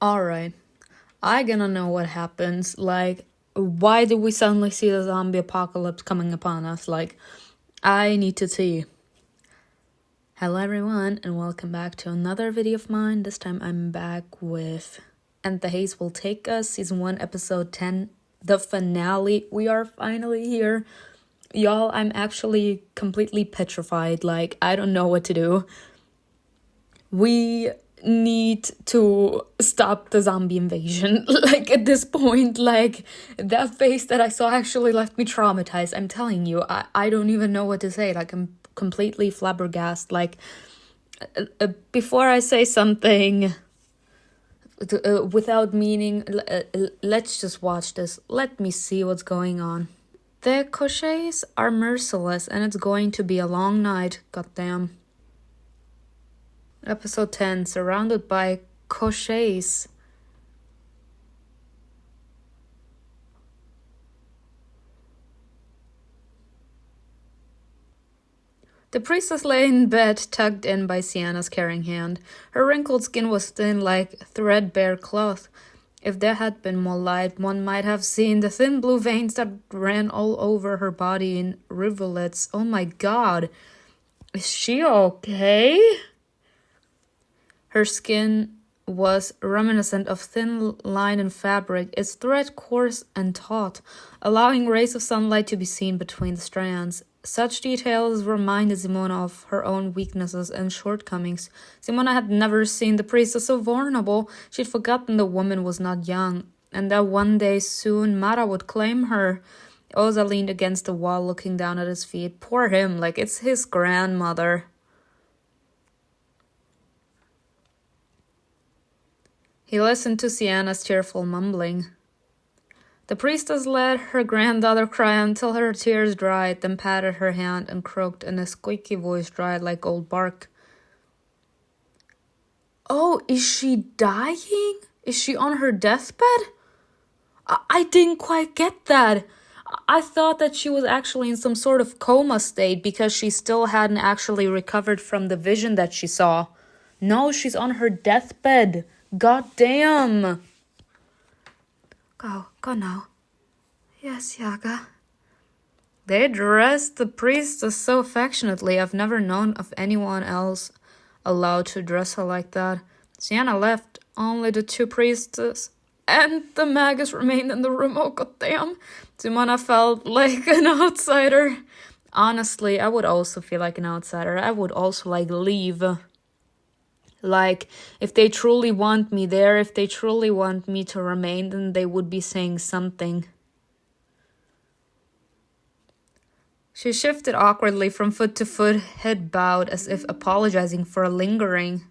Alright, I gonna know what happens. Like, why do we suddenly see the zombie apocalypse coming upon us? Like, I need to see. Hello everyone, and welcome back to another video of mine. This time I'm back with And the Haze Will Take Us, Season 1, Episode 10, the finale. We are finally here. Y'all, I'm actually completely petrified. Like, I don't know what to do. We need to stop the zombie invasion. Like, at this point, like, that face that I saw actually left me traumatized. I'm telling you, I don't even know what to say. Like, I'm completely flabbergasted. Like, before I say something without meaning, let's just watch this. Let me see what's going on. The Kyioshei are merciless, and it's going to be a long night. Goddamn. Episode 10, surrounded by Kyioshei. The priestess lay in bed, tucked in by Sienna's caring hand. Her wrinkled skin was thin like threadbare cloth. If there had been more light, one might have seen the thin blue veins that ran all over her body in rivulets. Oh my god. Is she okay? Her skin was reminiscent of thin linen fabric, its thread coarse and taut, allowing rays of sunlight to be seen between the strands. Such details reminded Simona of her own weaknesses and shortcomings. Simona had never seen the priestess so vulnerable. She'd forgotten the woman was not young, and that one day soon Mara would claim her. Ozar leaned against the wall, looking down at his feet. Poor him, like it's his grandmother. He listened to Sienna's tearful mumbling. The priestess let her granddaughter cry until her tears dried, then patted her hand and croaked in a squeaky voice dried like old bark. Oh, is she dying? Is she on her deathbed? I didn't quite get that. I thought that she was actually in some sort of coma state because she still hadn't actually recovered from the vision that she saw. No, she's on her deathbed. God damn. Go now. Yes, Yaga. They dressed the priestess so affectionately. I've never known of anyone else allowed to dress her like that. Sienna left. Only the two priestesses and the magus remained in the room. Oh, goddamn. Simona felt like an outsider. Honestly, I would also feel like an outsider. I would also, leave. Like, if they truly want me there, if they truly want me to remain, then they would be saying something. She shifted awkwardly from foot to foot, head bowed, as if apologizing for lingering.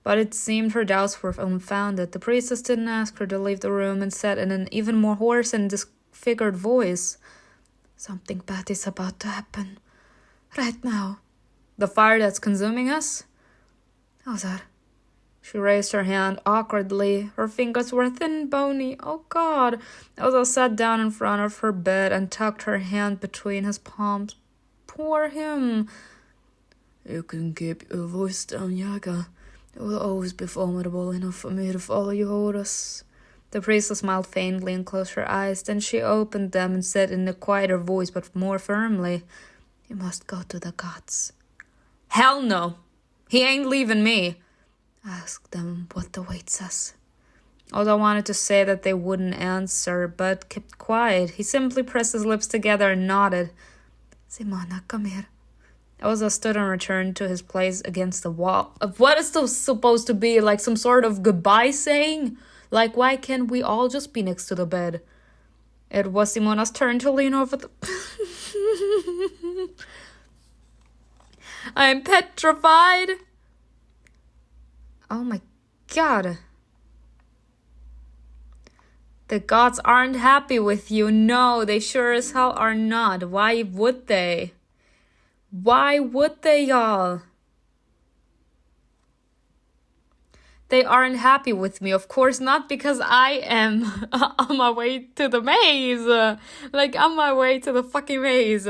But it seemed her doubts were unfounded. The priestess didn't ask her to leave the room and said in an even more hoarse and disfigured voice, "Something bad is about to happen. Right now." "The fire that's consuming us?" "Ozar." She raised her hand awkwardly. Her fingers were thin and bony. Oh god. Ozar sat down in front of her bed and tucked her hand between his palms. Poor him. "You can keep your voice down, Yaga. It will always be formidable enough for me to follow your orders." The priestess smiled faintly and closed her eyes. Then she opened them and said in a quieter voice but more firmly, "You must go to the gods." "Hell no. He ain't leaving me." "Ask them what awaits us." Ozar wanted to say that they wouldn't answer, but kept quiet. He simply pressed his lips together and nodded. "Simona, come here." Ozar stood and returned to his place against the wall. What is this supposed to be? Like some sort of goodbye saying? Like, why can't we all just be next to the bed? It was Simona's turn to lean over the... I'm petrified. Oh my god. The gods aren't happy with you. No, they sure as hell are not. Why would they? Why would they, y'all? They aren't happy with me, of course not, because I am on my way to the maze. On my way to the fucking maze.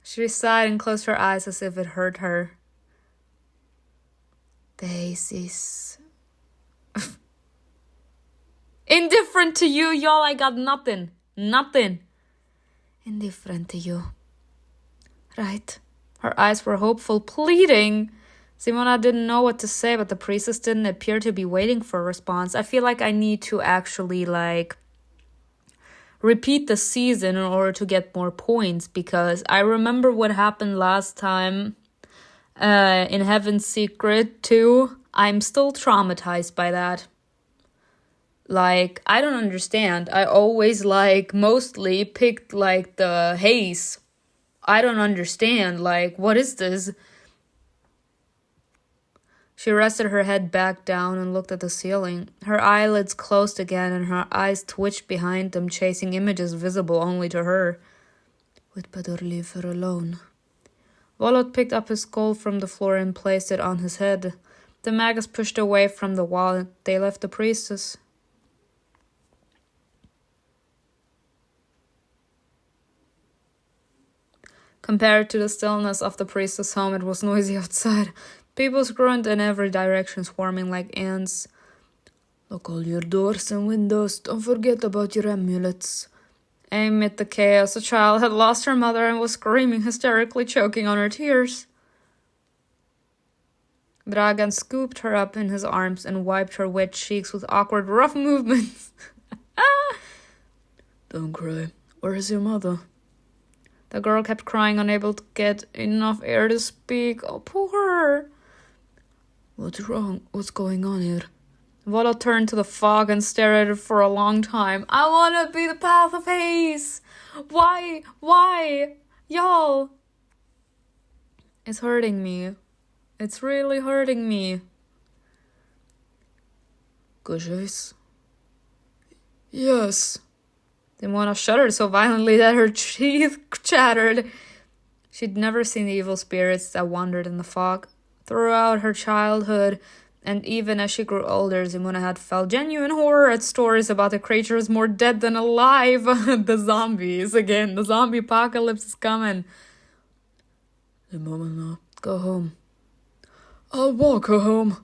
She sighed and closed her eyes as if it hurt her. The Haze Indifferent to you, y'all. I got nothing. Nothing. Indifferent to you. Right. Her eyes were hopeful, pleading. Simona didn't know what to say, but the priestess didn't appear to be waiting for a response. I feel like I need to actually, repeat the season in order to get more points, because I remember what happened last time in Heaven's Secret too. I'm still traumatized by that. I don't understand. I always, mostly picked, the Haze. I don't understand. What is this? She rested her head back down and looked at the ceiling. Her eyelids closed again and her eyes twitched behind them, chasing images visible only to her. We'd better leave her alone. Volot picked up his skull from the floor and placed it on his head. The magus pushed away from the wall. They left the priestess. Compared to the stillness of the priestess' home, it was noisy outside. People scurried in every direction, swarming like ants. Lock all your doors and windows. Don't forget about your amulets. Amid the chaos, a child had lost her mother and was screaming, hysterically choking on her tears. Dragan scooped her up in his arms and wiped her wet cheeks with awkward, rough movements. Don't cry. Where is your mother? The girl kept crying, unable to get enough air to speak. Oh, poor her. What's wrong? What's going on here? Volot turned to the fog and stared at it for a long time. I want to be the path of Haze. Why? Why? Y'all. It's hurting me. It's really hurting me. Kyioshei? Yes. Simona shuddered so violently that her teeth chattered. She'd never seen the evil spirits that wandered in the fog. Throughout her childhood, and even as she grew older, Simona had felt genuine horror at stories about the creatures more dead than alive. The zombies. Again, the zombie apocalypse is coming. Simona, go home. I'll walk her home.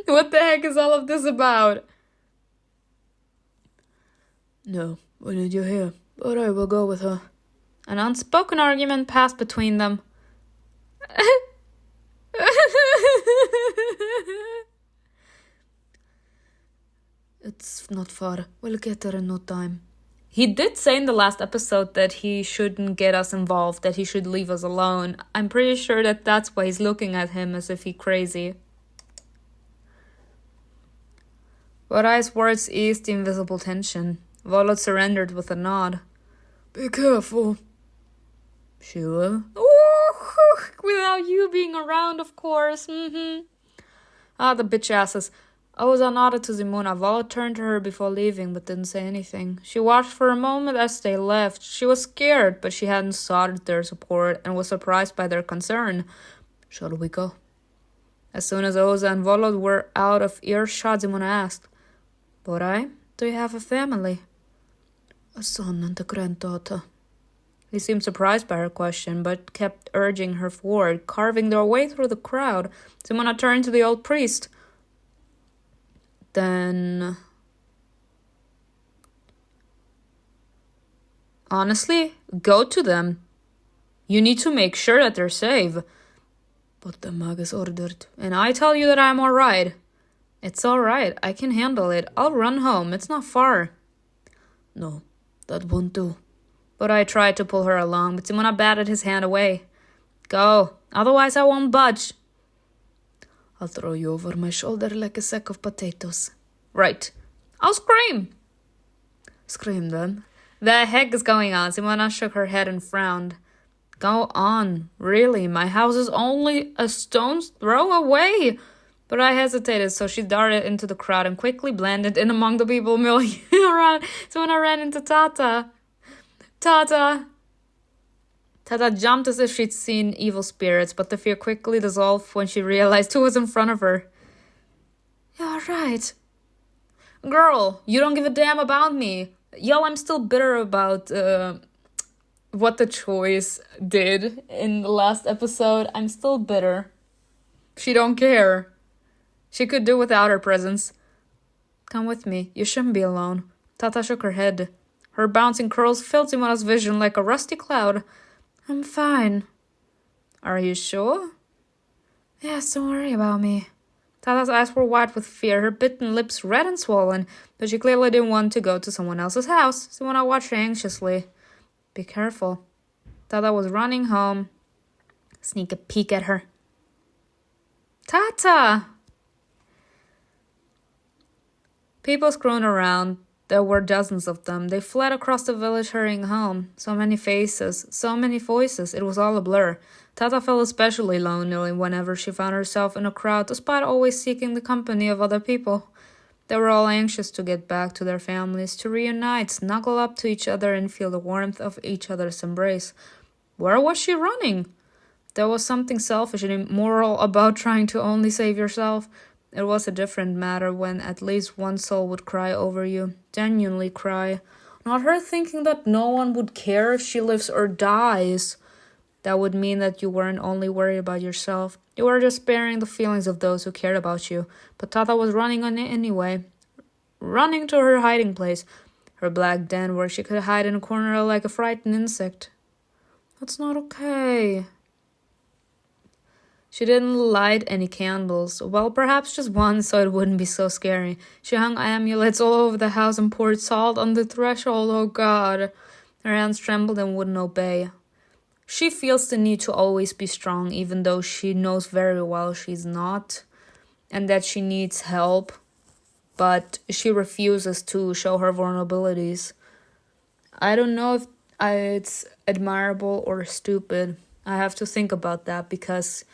What the heck is all of this about? No, we need you here, but I will go with her. An unspoken argument passed between them. It's not far. We'll get there in no time. He did say in the last episode that he shouldn't get us involved, that he should leave us alone. I'm pretty sure that that's why he's looking at him as if he's crazy. Vodai's words eased the invisible tension. Volot surrendered with a nod. Be careful. Sure. Without you being around, of course. The bitch asses. Ozar nodded to Simona. Volot turned to her before leaving, but didn't say anything. She watched for a moment as they left. She was scared, but she hadn't sought their support and was surprised by their concern. Shall we go? As soon as Ozar and Volot were out of earshot, Simona asked, Vodai, do you have a family? A son and a granddaughter. He seemed surprised by her question, but kept urging her forward, carving their way through the crowd. Simona turned to the old priest. Then... honestly, go to them. You need to make sure that they're safe. But the magus ordered. And I tell you that I'm alright. It's alright. I can handle it. I'll run home. It's not far. No, that won't do. But I tried to pull her along, but Simona batted his hand away. Go, otherwise I won't budge. I'll throw you over my shoulder like a sack of potatoes. Right. I'll scream. Scream then. The heck is going on? Simona shook her head and frowned. Go on. Really, my house is only a stone's throw away. But I hesitated, so she darted into the crowd and quickly blended in among the people milling around. Simona ran into Tata. Tata jumped as if she'd seen evil spirits, but the fear quickly dissolved when she realized who was in front of her. You're right. Girl, you don't give a damn about me. Y'all, I'm still bitter about what the choice did in the last episode. I'm still bitter. She don't care. She could do without her presence. Come with me. You shouldn't be alone. Tata shook her head. Her bouncing curls filled Simona's vision like a rusty cloud. I'm fine. Are you sure? Yes, don't worry about me. Tata's eyes were wide with fear, her bitten lips red and swollen, but she clearly didn't want to go to someone else's house. Simona watched her anxiously. Be careful. Tata was running home. Sneak a peek at her. Tata! People screwed around. There were dozens of them. They fled across the village hurrying home. So many faces, so many voices. It was all a blur. Tata felt especially lonely whenever she found herself in a crowd, despite always seeking the company of other people. They were all anxious to get back to their families, to reunite, snuggle up to each other and feel the warmth of each other's embrace. Where was she running? There was something selfish and immoral about trying to only save yourself. It was a different matter when at least one soul would cry over you, genuinely cry. Not her thinking that no one would care if she lives or dies. That would mean that you weren't only worried about yourself. You were just sparing the feelings of those who cared about you. But Tata was running on it anyway. Running to her hiding place. Her black den where she could hide in a corner like a frightened insect. That's not okay. She didn't light any candles. Well, perhaps just one so it wouldn't be so scary. She hung amulets all over the house and poured salt on the threshold. Oh God. Her hands trembled and wouldn't obey. She feels the need to always be strong, even though she knows very well she's not, and that she needs help, but she refuses to show her vulnerabilities. I don't know if it's admirable or stupid. I have to think about that, because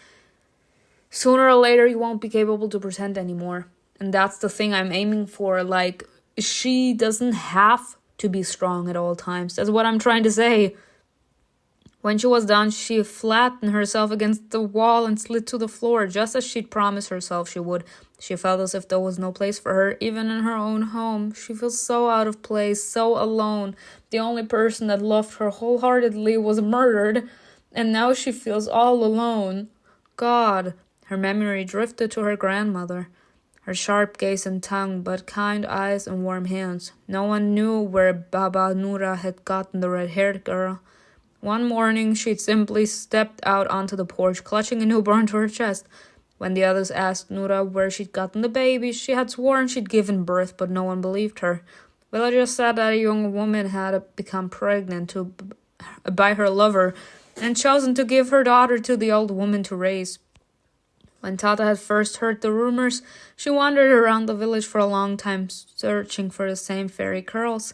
sooner or later you won't be capable to pretend anymore. And that's the thing I'm aiming for. Like, she doesn't have to be strong at all times. That's what I'm trying to say. When she was done, she flattened herself against the wall and slid to the floor, just as she'd promised herself she would. She felt as if there was no place for her, even in her own home. She feels so out of place, so alone. The only person that loved her wholeheartedly was murdered, and now she feels all alone. God. Her memory drifted to her grandmother. Her sharp gaze and tongue, but kind eyes and warm hands. No one knew where Baba Noura had gotten the red-haired girl. One morning, she'd simply stepped out onto the porch, clutching a newborn to her chest. When the others asked Noura where she'd gotten the baby, she had sworn she'd given birth, but no one believed her. Villagers said that a young woman had become pregnant by her lover and chosen to give her daughter to the old woman to raise. When Tata had first heard the rumors, she wandered around the village for a long time, searching for the same fairy curls.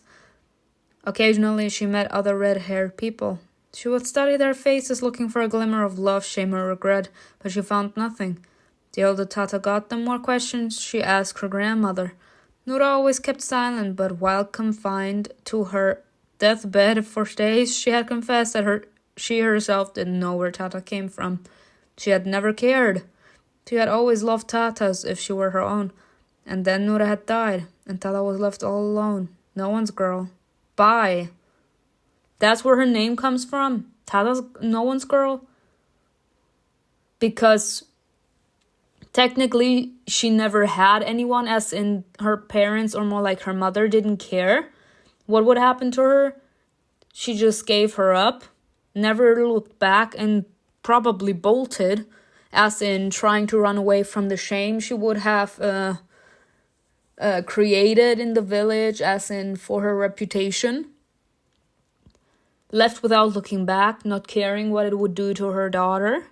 Occasionally, she met other red-haired people. She would study their faces, looking for a glimmer of love, shame, or regret, but she found nothing. The older Tata got, the more questions she asked her grandmother. Noura always kept silent, but while confined to her deathbed for days, she had confessed that she herself didn't know where Tata came from. She had never cared. She had always loved Tata's if she were her own. And then Noura had died, and Tata was left all alone. No one's girl. Bye. That's where her name comes from. Tata's no one's girl. Because technically she never had anyone, as in her parents, or more like her mother, didn't care what would happen to her. She just gave her up, never looked back, and probably bolted, as in trying to run away from the shame she would have created in the village, as in for her reputation. Left without looking back, not caring what it would do to her daughter.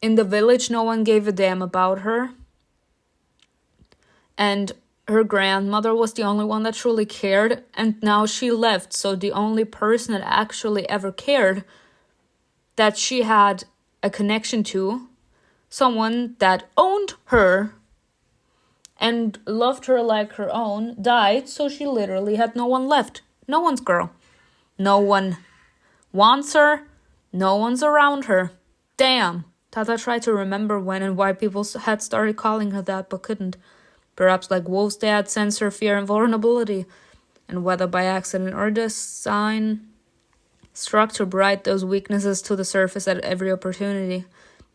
In the village, no one gave a damn about her. And her grandmother was the only one that truly cared, and now she left, so the only person that actually ever cared, that she had a connection to, someone that owned her and loved her like her own, died, so she literally had no one left. No one's girl. No one wants her. No one's around her. Damn. Tata tried to remember when and why people had started calling her that, but couldn't. Perhaps like wolves, they had sensed her fear and vulnerability, and whether by accident or design, struck to bright those weaknesses to the surface at every opportunity.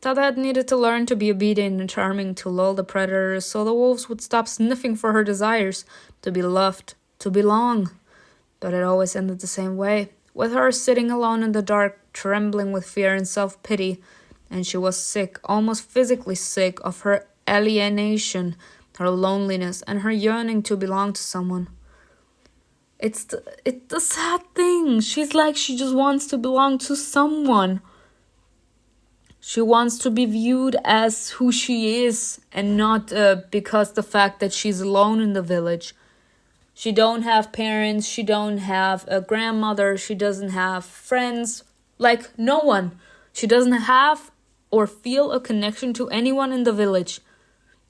Tata had needed to learn to be obedient and charming to lull the predators so the wolves would stop sniffing for her desires, to be loved, to belong. But it always ended the same way, with her sitting alone in the dark, trembling with fear and self-pity, and she was sick, almost physically sick, of her alienation, her loneliness, and her yearning to belong to someone. It's the sad thing. She's like, she just wants to belong to someone. She wants to be viewed as who she is, and not because the fact that she's alone in the village. She don't have parents, she don't have a grandmother, she doesn't have friends, like no one. She doesn't have or feel a connection to anyone in the village.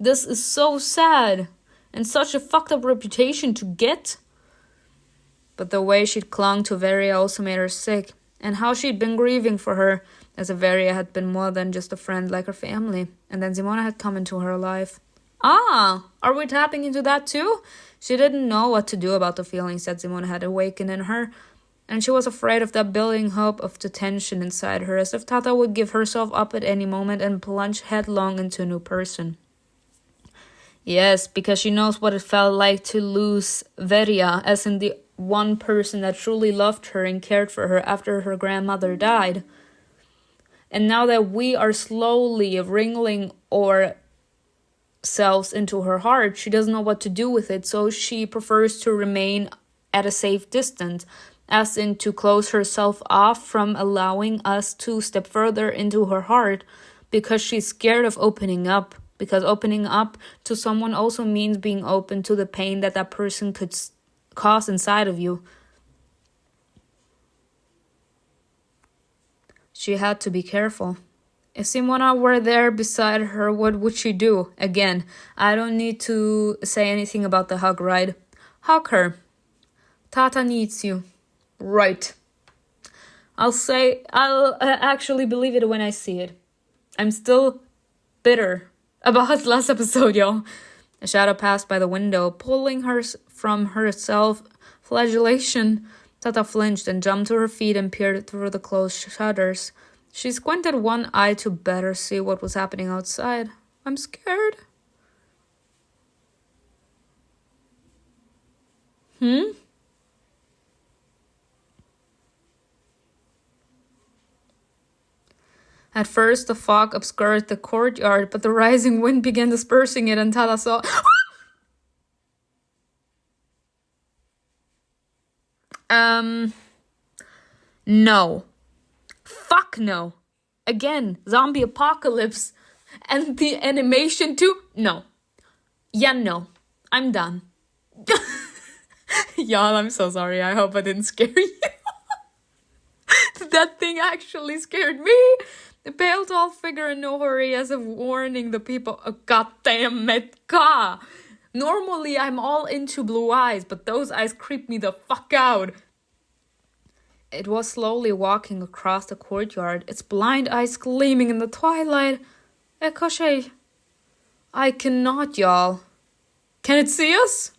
This is so sad, and such a fucked up reputation to get. But the way she'd clung to Veria also made her sick, and how she'd been grieving for her, as if Veria had been more than just a friend like her family, and then Simona had come into her life. Ah, are we tapping into that too? She didn't know what to do about the feelings that Simona had awakened in her, and she was afraid of that building hope of the tension inside her, as if Tata would give herself up at any moment and plunge headlong into a new person. Yes, because she knows what it felt like to lose Veria, as in the one person that truly loved her and cared for her after her grandmother died. And now that we are slowly wrangling ourselves into her heart, she doesn't know what to do with it, so she prefers to remain at a safe distance, as in to close herself off from allowing us to step further into her heart, because she's scared of opening up. Because opening up to someone also means being open to the pain that that person could cause inside of you. She had to be careful. If Simona were there beside her, what would she do? Again, I don't need to say anything about the hug, right? Hug her. Tata needs you. Right. I'll actually believe it when I see it. I'm still bitter about last episode, y'all. A shadow passed by the window, pulling her from her self-flagellation. Tata flinched and jumped to her feet and peered through the closed shutters. She squinted one eye to better see what was happening outside. I'm scared. At first, the fog obscured the courtyard, but the rising wind began dispersing it, and Tata saw... No. Fuck no. Again, zombie apocalypse. And the animation too? No. Yeah, no. I'm done. Y'all, I'm so sorry. I hope I didn't scare you. That thing actually scared me. The pale tall figure in no hurry, as if warning the people. Oh, goddamn it, God. Normally I'm all into blue eyes, but those eyes creep me the fuck out. It was slowly walking across the courtyard, its blind eyes gleaming in the twilight. Kyioshei. I cannot, y'all. Can it see us?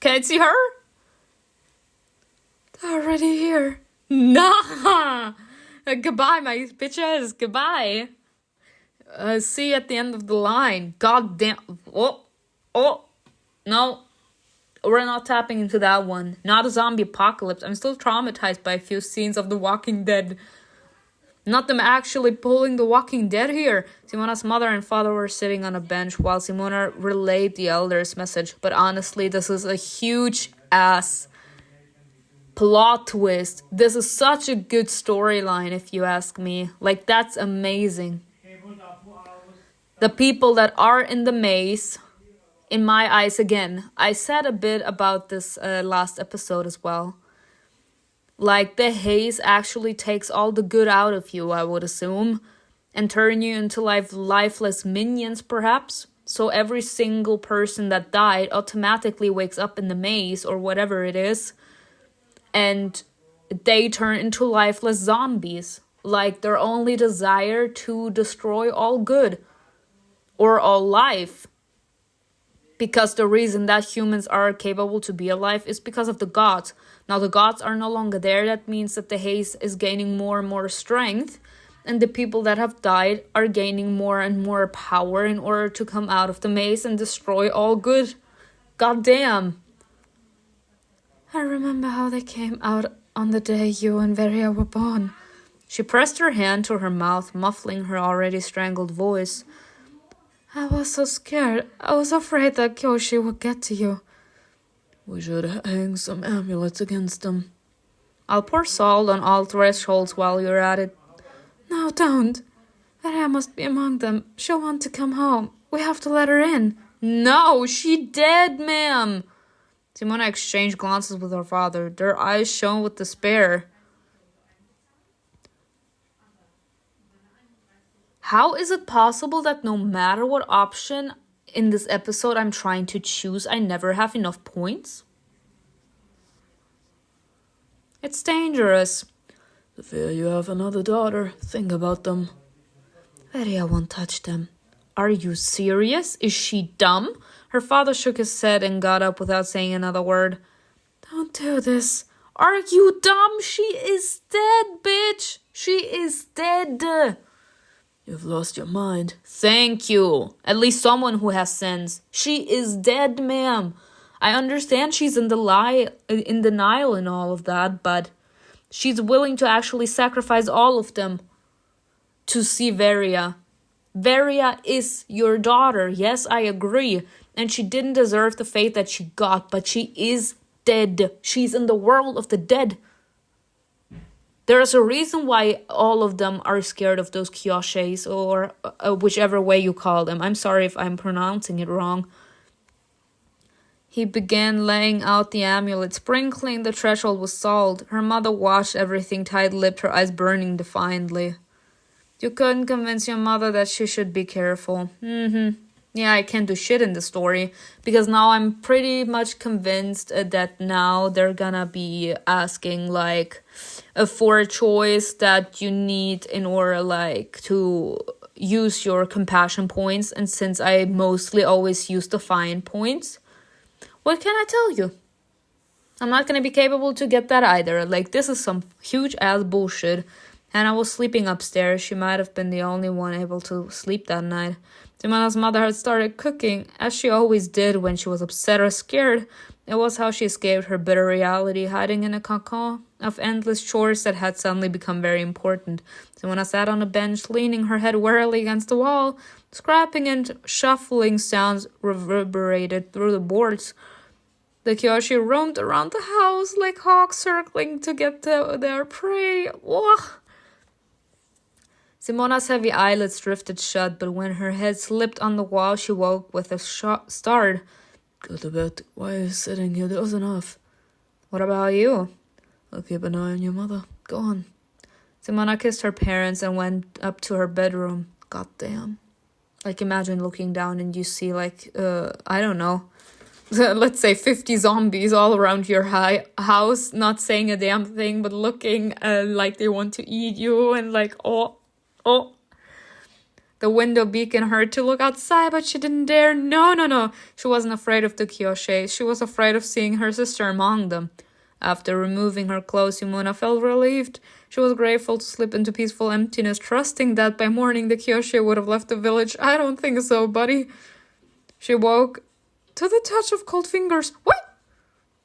Can it see her? They're already here. Nah! Goodbye, my bitches. Goodbye. See you at the end of the line. God damn. Oh. No. We're not tapping into that one. Not a zombie apocalypse. I'm still traumatized by a few scenes of The Walking Dead. Not them actually pulling The Walking Dead here. Simona's mother and father were sitting on a bench while Simona relayed the elder's message. But honestly, this is a huge ass plot twist. This is such a good storyline, if you ask me. Like, that's amazing. The people that are in the maze, in my eyes, again, I said a bit about this last episode as well. Like, the haze actually takes all the good out of you, I would assume, and turn you into lifeless minions, perhaps. So every single person that died automatically wakes up in the maze or whatever it is, and they turn into lifeless zombies. Like, their only desire to destroy all good or all life. Because the reason that humans are capable to be alive is because of the gods. Now the gods are no longer there. That means that the haze is gaining more and more strength. and the people that have died are gaining more and more power in order to come out of the maze and destroy all good. God damn. I remember how they came out on the day you and Veria were born. She pressed her hand to her mouth, muffling her already strangled voice. I was so scared. I was afraid that Kyioshei would get to you. We should hang some amulets against them. I'll pour salt on all thresholds while you're at it. No, don't. Veria must be among them. She'll want to come home. We have to let her in. No, she dead, ma'am. Simona exchanged glances with her father. Their eyes shone with despair. How is it possible that no matter what option in this episode I'm trying to choose, I never have enough points? It's dangerous. The fear you have another daughter. Think about them. Veria won't touch them. Are you serious? Is she dumb? Her father shook his head and got up without saying another word. Don't do this. Are you dumb? She is dead, bitch. She is dead. You've lost your mind. Thank you. At least someone who has sense. She is dead, ma'am. I understand she's in denial and all of that, but she's willing to actually sacrifice all of them to see Veria. Veria is your daughter. Yes, I agree. And she didn't deserve the fate that she got, but she is dead. She's in the world of the dead. There's a reason why all of them are scared of those Kyosheis, or whichever way you call them. I'm sorry if I'm pronouncing it wrong. He began laying out the amulet, sprinkling the threshold with salt. Her mother watched everything tight-lipped, her eyes burning defiantly. You couldn't convince your mother that she should be careful. Yeah, I can't do shit in the story, because now I'm pretty much convinced that now they're gonna be asking, like, for a choice that you need in order, like, to use your compassion points. And since I mostly always use defiant points, what can I tell you? I'm not gonna be capable to get that either. Like, this is some huge-ass bullshit. And I was sleeping upstairs. She might have been the only one able to sleep that night. Simona's mother had started cooking, as she always did when she was upset or scared. It was how she escaped her bitter reality, hiding in a cocon of endless chores that had suddenly become very important. Simona sat on a bench, leaning her head wearily against the wall. Scrapping and shuffling sounds reverberated through the boards. The Kyioshei roamed around the house like hawks circling to get to their prey. Ugh. Simona's heavy eyelids drifted shut, but when her head slipped on the wall, she woke with a start. Go to bed. Why are you sitting here? That was enough. What about you? I'll keep an eye on your mother. Go on. Simona kissed her parents and went up to her bedroom. God damn. Like, imagine looking down and you see, like, I don't know, let's say 50 zombies all around your house, not saying a damn thing, but looking like they want to eat you, and like, oh. The window beacon her to look outside, but she didn't dare. No. She wasn't afraid of the Kyioshei. She was afraid of seeing her sister among them. After removing her clothes, Yumuna felt relieved. She was grateful to slip into peaceful emptiness, trusting that by morning the Kyioshei would have left the village. I don't think so, buddy. She woke to the touch of cold fingers. What?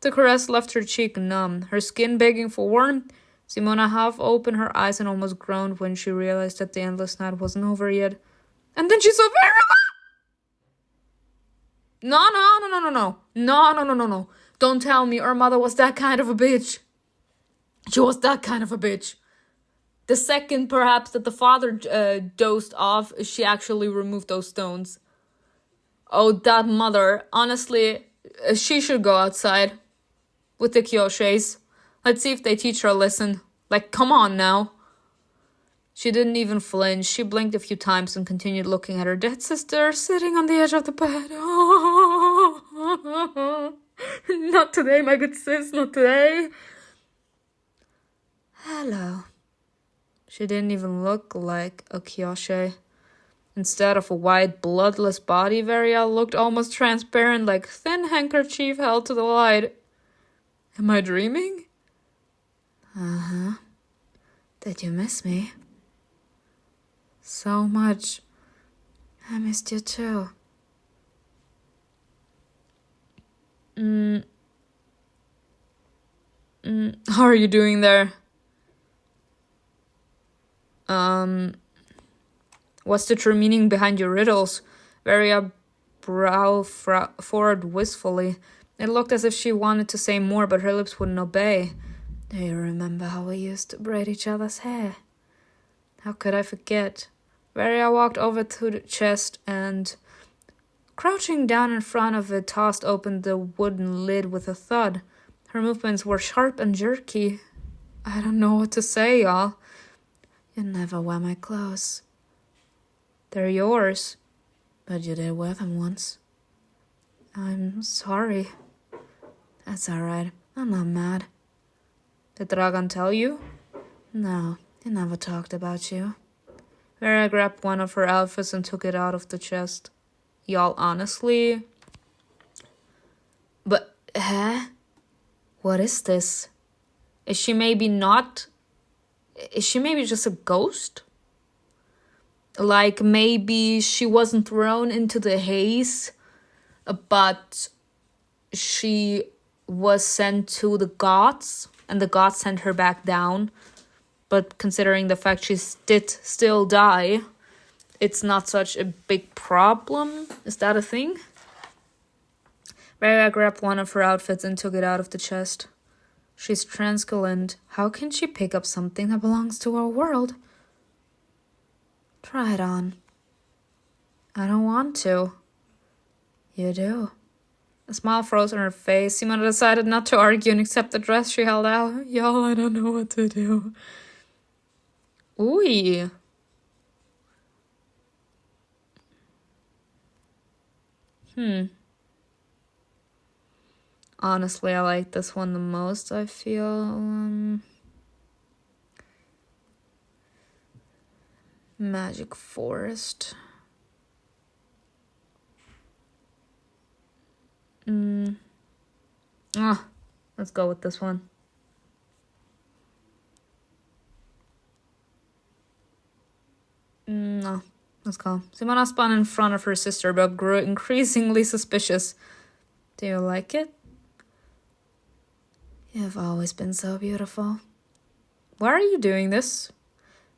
The caress left her cheek numb, her skin begging for warmth. Simona half opened her eyes and almost groaned when she realized that the endless night wasn't over yet. And then she saw Vera! No. Don't tell me her mother was that kind of a bitch. She was that kind of a bitch. The second, perhaps, that the father dozed off, she actually removed those stones. Oh, that mother. Honestly, she should go outside with the Kyosheis. Let's see if they teach her a lesson. Like, come on now. She didn't even flinch. She blinked a few times and continued looking at her dead sister sitting on the edge of the bed. Oh, not today, my good sis, not today. Hello. She didn't even look like a Kyioshei. Instead of a white, bloodless body, Veria looked almost transparent, like thin handkerchief held to the light. Am I dreaming? Uh-huh. Did you miss me? so much. I missed you too. How are you doing there? What's the true meaning behind your riddles? Varia brow forward wistfully. It looked as if she wanted to say more, but her lips wouldn't obey. Do you remember how we used to braid each other's hair? How could I forget? Varia walked over to the chest and, crouching down in front of it, tossed open the wooden lid with a thud. Her movements were sharp and jerky. I don't know what to say, y'all. You never wear my clothes. They're yours, but you did wear them once. I'm sorry. That's alright. I'm not mad. Did Dragan tell you? No, he never talked about you. Vera grabbed one of her outfits and took it out of the chest. Y'all, honestly... But, what is this? Is she maybe just a ghost? Like, maybe she wasn't thrown into the haze, but she was sent to the gods, and the gods sent her back down. But considering the fact she did still die, it's not such a big problem. Is that a thing? Vera grabbed one of her outfits and took it out of the chest. She's transcendent. How can she pick up something that belongs to our world? Try it on. I don't want to. You do. A smile froze on her face. Simona decided not to argue and accept the dress she held out. Y'all, I don't know what to do. Ooh. Honestly, I like this one the most, I feel. Magic Forest. Let's go with this one. No, let's go. Simona spun in front of her sister, but grew increasingly suspicious. Do you like it? You've always been so beautiful. Why are you doing this?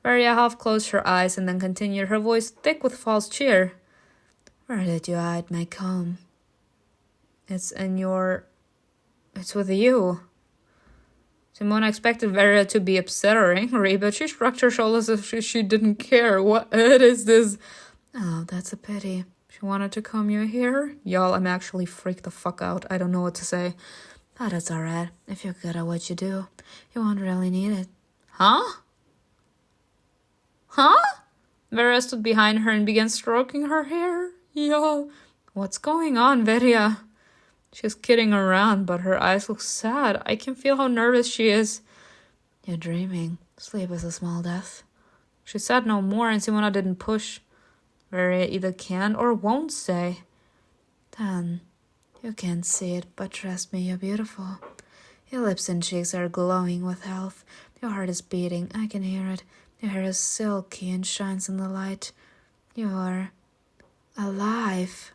Varia half closed her eyes and then continued, her voice thick with false cheer. Where did you hide my comb? It's with you. Simona expected Varia to be upset or angry, but she shrugged her shoulders as if she didn't care. What is this? Oh, that's a pity. She wanted to comb your hair? Y'all, I'm actually freaked the fuck out. I don't know what to say. But it's alright. If you're good at what you do, you won't really need it. Huh? Vera stood behind her and began stroking her hair. Y'all, what's going on, Varia? She's kidding around, but her eyes look sad. I can feel how nervous she is. You're dreaming. Sleep is a small death. She said no more, and Simona didn't push. Varia either can or won't say. Then, you can't see it, but trust me, you're beautiful. Your lips and cheeks are glowing with health. Your heart is beating. I can hear it. Your hair is silky and shines in the light. You're alive.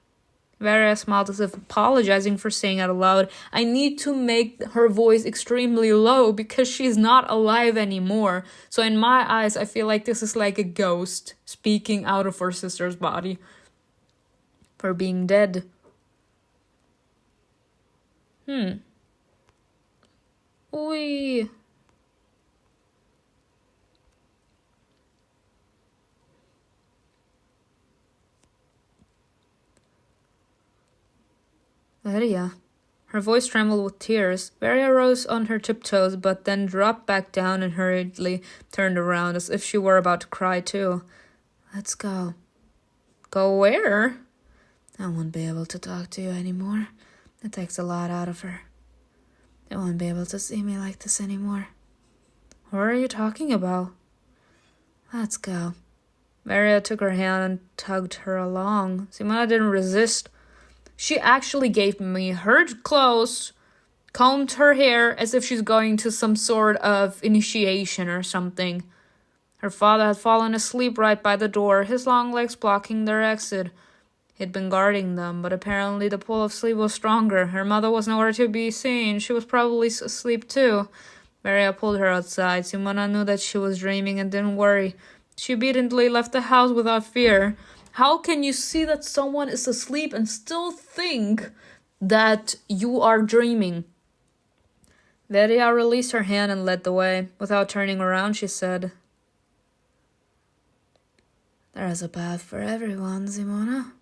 Vera smiled as if apologizing for saying it aloud. I need to make her voice extremely low because she's not alive anymore. So in my eyes, I feel like this is like a ghost speaking out of her sister's body for being dead. Oi. Varia. Her voice trembled with tears. Varia rose on her tiptoes, but then dropped back down and hurriedly turned around as if she were about to cry too. Let's go. Go where? I won't be able to talk to you anymore. It takes a lot out of her. I won't be able to see me like this anymore. What are you talking about? Let's go. Varia took her hand and tugged her along. Simona didn't resist. She actually gave me her clothes, combed her hair as if she's going to some sort of initiation or something. Her father had fallen asleep right by the door, his long legs blocking their exit. He'd been guarding them, but apparently the pull of sleep was stronger. Her mother was nowhere to be seen. She was probably asleep too. Maria pulled her outside. Simona knew that she was dreaming and didn't worry. She obediently left the house without fear. How can you see that someone is asleep and still think that you are dreaming? Veria released her hand and led the way. Without turning around, she said, "There is a path for everyone, Simona.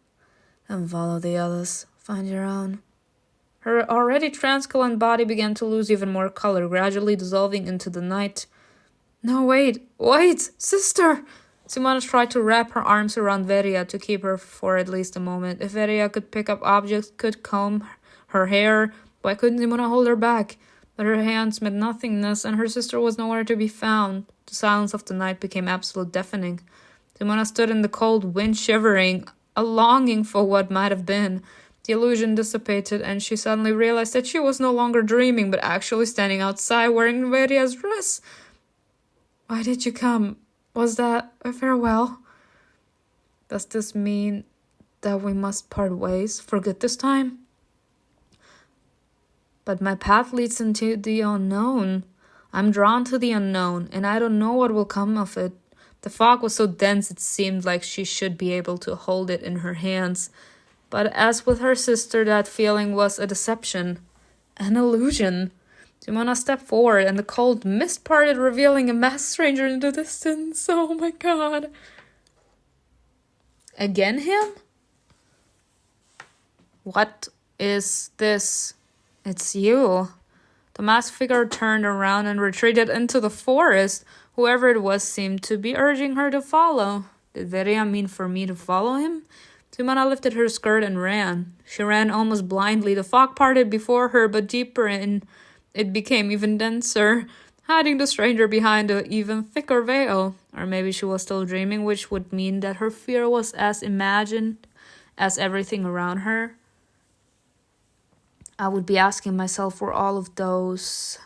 And follow the others. Find your own." Her already transparent body began to lose even more color, gradually dissolving into the night. "No, wait, sister!" Simona tried to wrap her arms around Veria to keep her for at least a moment. If Veria could pick up objects, could comb her hair, why couldn't Simona hold her back? But her hands meant nothingness, and her sister was nowhere to be found. The silence of the night became absolute deafening. Simona stood in the cold wind, shivering, a longing for what might have been. The illusion dissipated, and she suddenly realized that she was no longer dreaming, but actually standing outside wearing Veria's dress. "Why did you come? Was that a farewell? Does this mean that we must part ways for good this time? But my path leads into the unknown. I'm drawn to the unknown, and I don't know what will come of it." The fog was so dense it seemed like she should be able to hold it in her hands. But as with her sister, that feeling was a deception, an illusion. Simona stepped forward, and the cold mist parted, revealing a masked stranger in the distance. Oh my god. Again him? What is this? It's you. The masked figure turned around and retreated into the forest. Whoever it was seemed to be urging her to follow. Did Veria mean for me to follow him? Simona lifted her skirt and ran. She ran almost blindly. The fog parted before her, but deeper in it became even denser, hiding the stranger behind an even thicker veil. Or maybe she was still dreaming, which would mean that her fear was as imagined as everything around her. I would be asking myself for all of those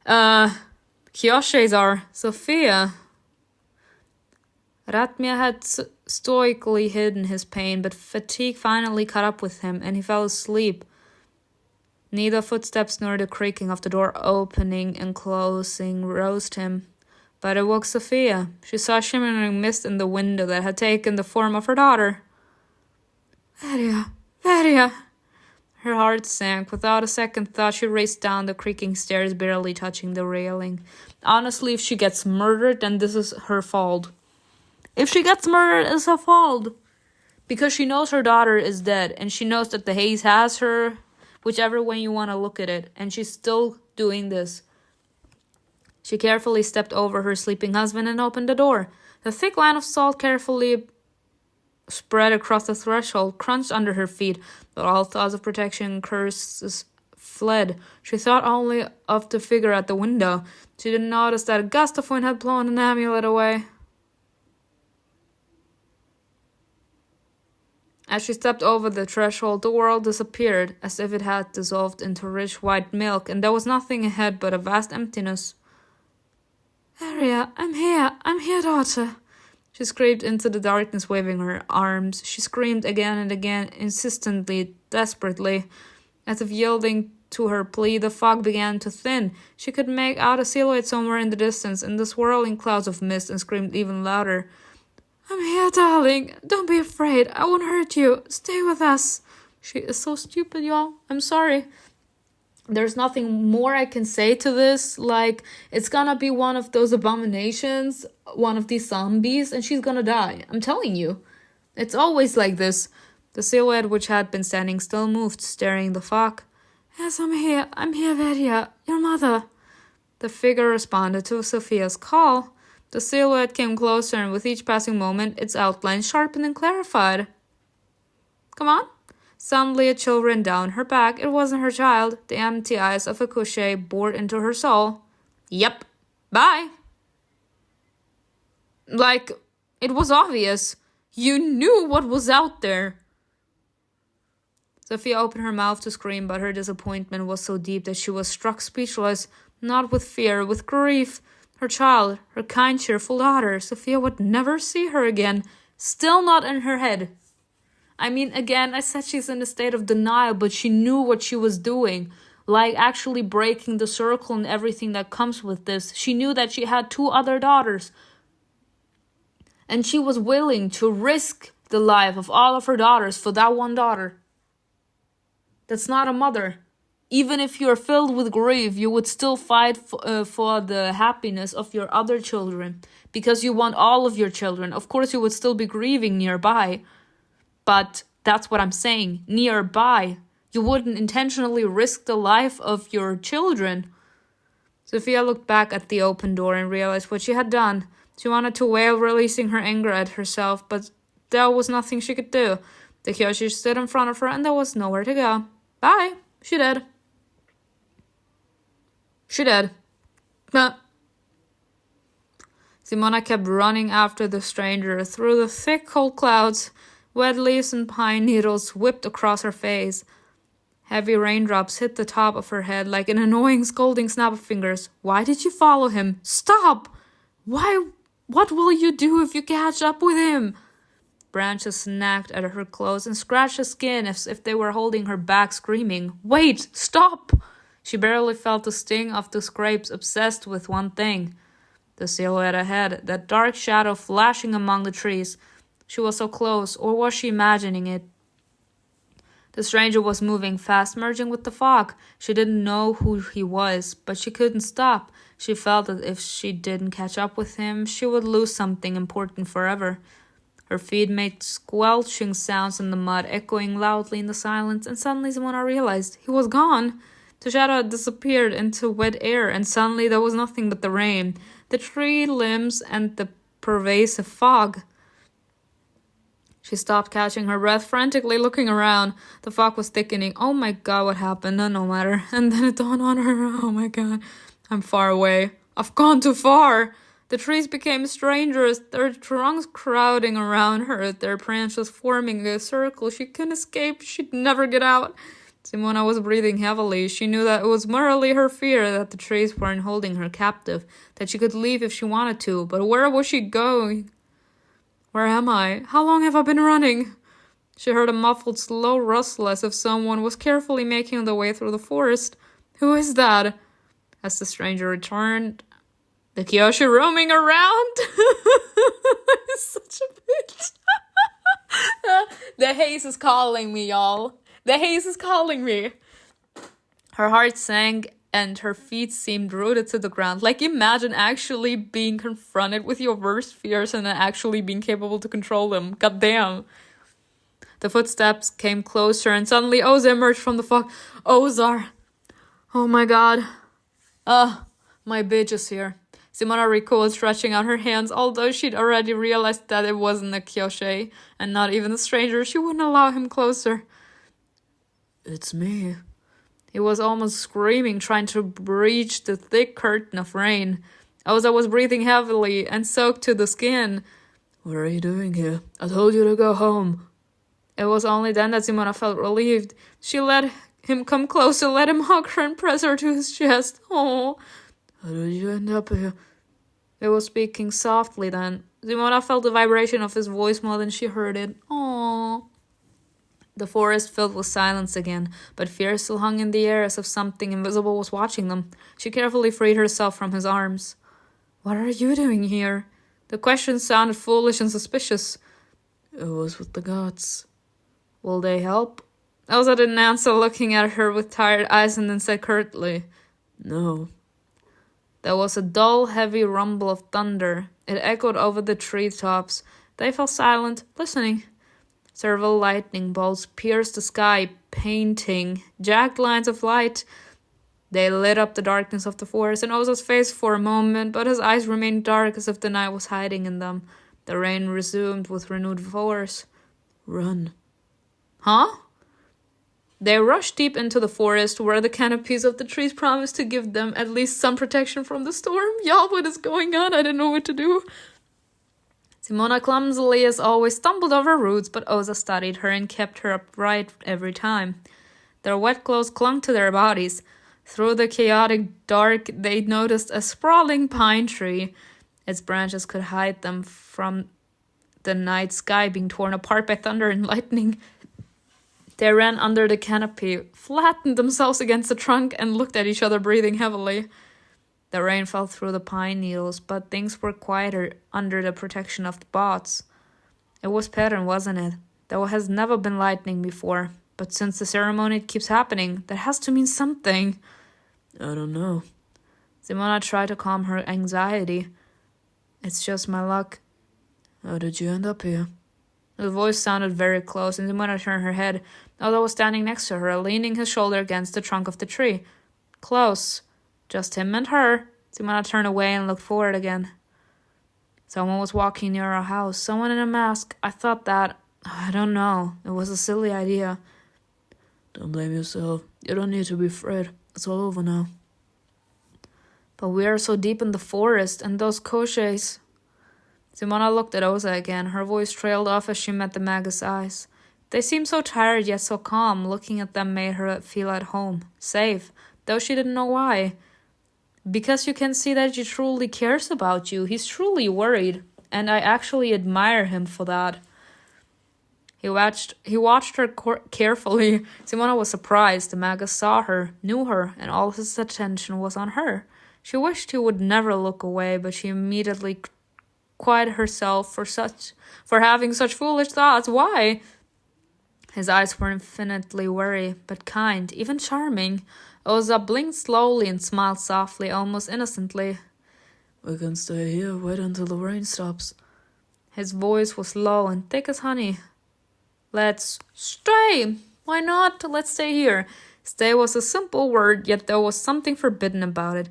Kyioshei's are Sophia. Ratmia had stoically hidden his pain, but fatigue finally caught up with him, and he fell asleep. Neither footsteps nor the creaking of the door opening and closing roused him, but it woke Sophia. She saw shimmering mist in the window that had taken the form of her daughter. Veria. Her heart sank. Without a second thought, she raced down the creaking stairs, barely touching the railing. Honestly, if she gets murdered, then this is her fault. If she gets murdered, it's her fault. Because she knows her daughter is dead, and she knows that the Haze has her, whichever way you want to look at it, and she's still doing this. She carefully stepped over her sleeping husband and opened the door. The thick line of salt carefully spread across the threshold, crunched under her feet, but all thoughts of protection and curses fled. She thought only of the figure at the window. She didn't notice that a gust of wind had blown an amulet away. As she stepped over the threshold, the world disappeared, as if it had dissolved into rich white milk, and there was nothing ahead but a vast emptiness. Veria, I'm here, daughter. She screamed into the darkness, waving her arms. She screamed again and again, insistently, desperately. As if yielding to her plea, the fog began to thin. She could make out a silhouette somewhere in the distance, in the swirling clouds of mist, and screamed even louder. I'm here, darling. Don't be afraid. I won't hurt you. Stay with us. She is so stupid, y'all. I'm sorry. There's nothing more I can say to this. Like, it's gonna be one of those abominations, one of these zombies, and she's gonna die. I'm telling you. It's always like this. The silhouette, which had been standing still, moved, staring the fog. Yes, I'm here. I'm here, Veria. Your mother. The figure responded to Sophia's call. The silhouette came closer, and with each passing moment, its outline sharpened and clarified. Come on. Suddenly a chill ran down her back. It wasn't her child. The empty eyes of a Kyioshei bored into her soul. Yep. Bye. Like, it was obvious. You knew what was out there. Sophia opened her mouth to scream, but her disappointment was so deep that she was struck speechless, not with fear, with grief. Her child, her kind, cheerful daughter. Sophia would never see her again. Still not in her head. I mean, again, I said she's in a state of denial, but she knew what she was doing. Like actually breaking the circle and everything that comes with this. She knew that she had 2 other daughters. And she was willing to risk the life of all of her daughters for that one daughter. That's not a mother. Even if you're filled with grief, you would still fight for the happiness of your other children. Because you want all of your children. Of course, you would still be grieving nearby. But that's what I'm saying. Nearby. You wouldn't intentionally risk the life of your children. Sophia looked back at the open door and realized what she had done. She wanted to wail, releasing her anger at herself, but there was nothing she could do. The Kyioshei stood in front of her and there was nowhere to go. Bye. She did. She did. But Simona kept running after the stranger through the thick cold clouds. Wet leaves and pine needles whipped across her face. Heavy raindrops hit the top of her head like an annoying scolding snap of fingers. Why did you follow him? Stop! Why? What will you do if you catch up with him? Branches snagged at her clothes and scratched the skin as if they were holding her back, screaming, Wait! Stop! She barely felt the sting of the scrapes, obsessed with one thing. The silhouette ahead, that dark shadow flashing among the trees. She was so close, or was she imagining it? The stranger was moving fast, merging with the fog. She didn't know who he was, but she couldn't stop. She felt that if she didn't catch up with him, she would lose something important forever. Her feet made squelching sounds in the mud, echoing loudly in the silence, and suddenly Simona realized he was gone. The shadow had disappeared into wet air, and suddenly there was nothing but the rain, the tree limbs, and the pervasive fog. She stopped, catching her breath, frantically looking around. The fog was thickening. Oh my god, what happened? No matter. And then it dawned on her. Oh my god, I'm far away. I've gone too far. The trees became strangers, their trunks crowding around her, their branches forming a circle. She couldn't escape. She'd never get out. Simona was breathing heavily. She knew that it was merely her fear that the trees weren't holding her captive, that she could leave if she wanted to. But where was she going? Where am I? How long have I been running? She heard a muffled, slow rustle as if someone was carefully making their way through the forest. Who is that? As the stranger returned, the Kyioshei roaming around. Such a bitch. The Haze is calling me, y'all. The Haze is calling me. Her heart sank and her feet seemed rooted to the ground. Like, imagine actually being confronted with your worst fears and then actually being capable to control them. God damn. The footsteps came closer and suddenly Ozar emerged from the fog. Ozar. Oh my god. My bitch is here. Simona recoiled, stretching out her hands. Although she'd already realized that it wasn't a Kyioshei and not even a stranger, she wouldn't allow him closer. It's me. He was almost screaming, trying to breach the thick curtain of rain. Ozar was breathing heavily and soaked to the skin. What are you doing here? I told you to go home. It was only then that Simona felt relieved. She let him come closer, let him hug her and press her to his chest. Oh, how did you end up here? He was speaking softly then. Simona felt the vibration of his voice more than she heard it. Oh. The forest filled with silence again, but fear still hung in the air as if something invisible was watching them. She carefully freed herself from his arms. What are you doing here? The question sounded foolish and suspicious. It was with the gods. Will they help? Elsa didn't answer, looking at her with tired eyes, and then said curtly, No. There was a dull, heavy rumble of thunder. It echoed over the treetops. They fell silent, listening. Several lightning bolts pierced the sky, painting jagged lines of light. They lit up the darkness of the forest and Ozar's face for a moment, but his eyes remained dark as if the night was hiding in them. The rain resumed with renewed force. Run. Huh? They rushed deep into the forest, where the canopies of the trees promised to give them at least some protection from the storm. Y'all, what is going on? I didn't know what to do. Simona clumsily, as always, stumbled over roots, but Ozar studied her and kept her upright every time. Their wet clothes clung to their bodies. Through the chaotic dark, they noticed a sprawling pine tree. Its branches could hide them from the night sky being torn apart by thunder and lightning. They ran under the canopy, flattened themselves against the trunk, and looked at each other, breathing heavily. The rain fell through the pine needles, but things were quieter under the protection of the bots. It was pattern, wasn't it? There has never been lightning before, but since the ceremony keeps happening, that has to mean something. I don't know. Simona tried to calm her anxiety. It's just my luck. How did you end up here? The voice sounded very close, and Simona turned her head. Ozar was standing next to her, leaning his shoulder against the trunk of the tree. Close. Just him and her. Simona turned away and looked forward again. Someone was walking near our house. Someone in a mask. I thought that. I don't know. It was a silly idea. Don't blame yourself. You don't need to be afraid. It's all over now. But we are so deep in the forest, and those Kyioshei. Simona looked at Ozar again. Her voice trailed off as she met the Magus' eyes. They seemed so tired yet so calm. Looking at them made her feel at home, safe, though she didn't know why. Because you can see that he truly cares about you. He's truly worried, and I actually admire him for that. He watched her carefully. Simona was surprised. The Magus saw her, knew her, and all his attention was on her. She wished he would never look away, but she immediately quieted herself for having such foolish thoughts. Why? His eyes were infinitely weary, but kind, even charming. Ozar blinked slowly and smiled softly, almost innocently. We can stay here, wait until the rain stops. His voice was low and thick as honey. Let's stay. Why not? Let's stay here. Stay was a simple word, yet there was something forbidden about it.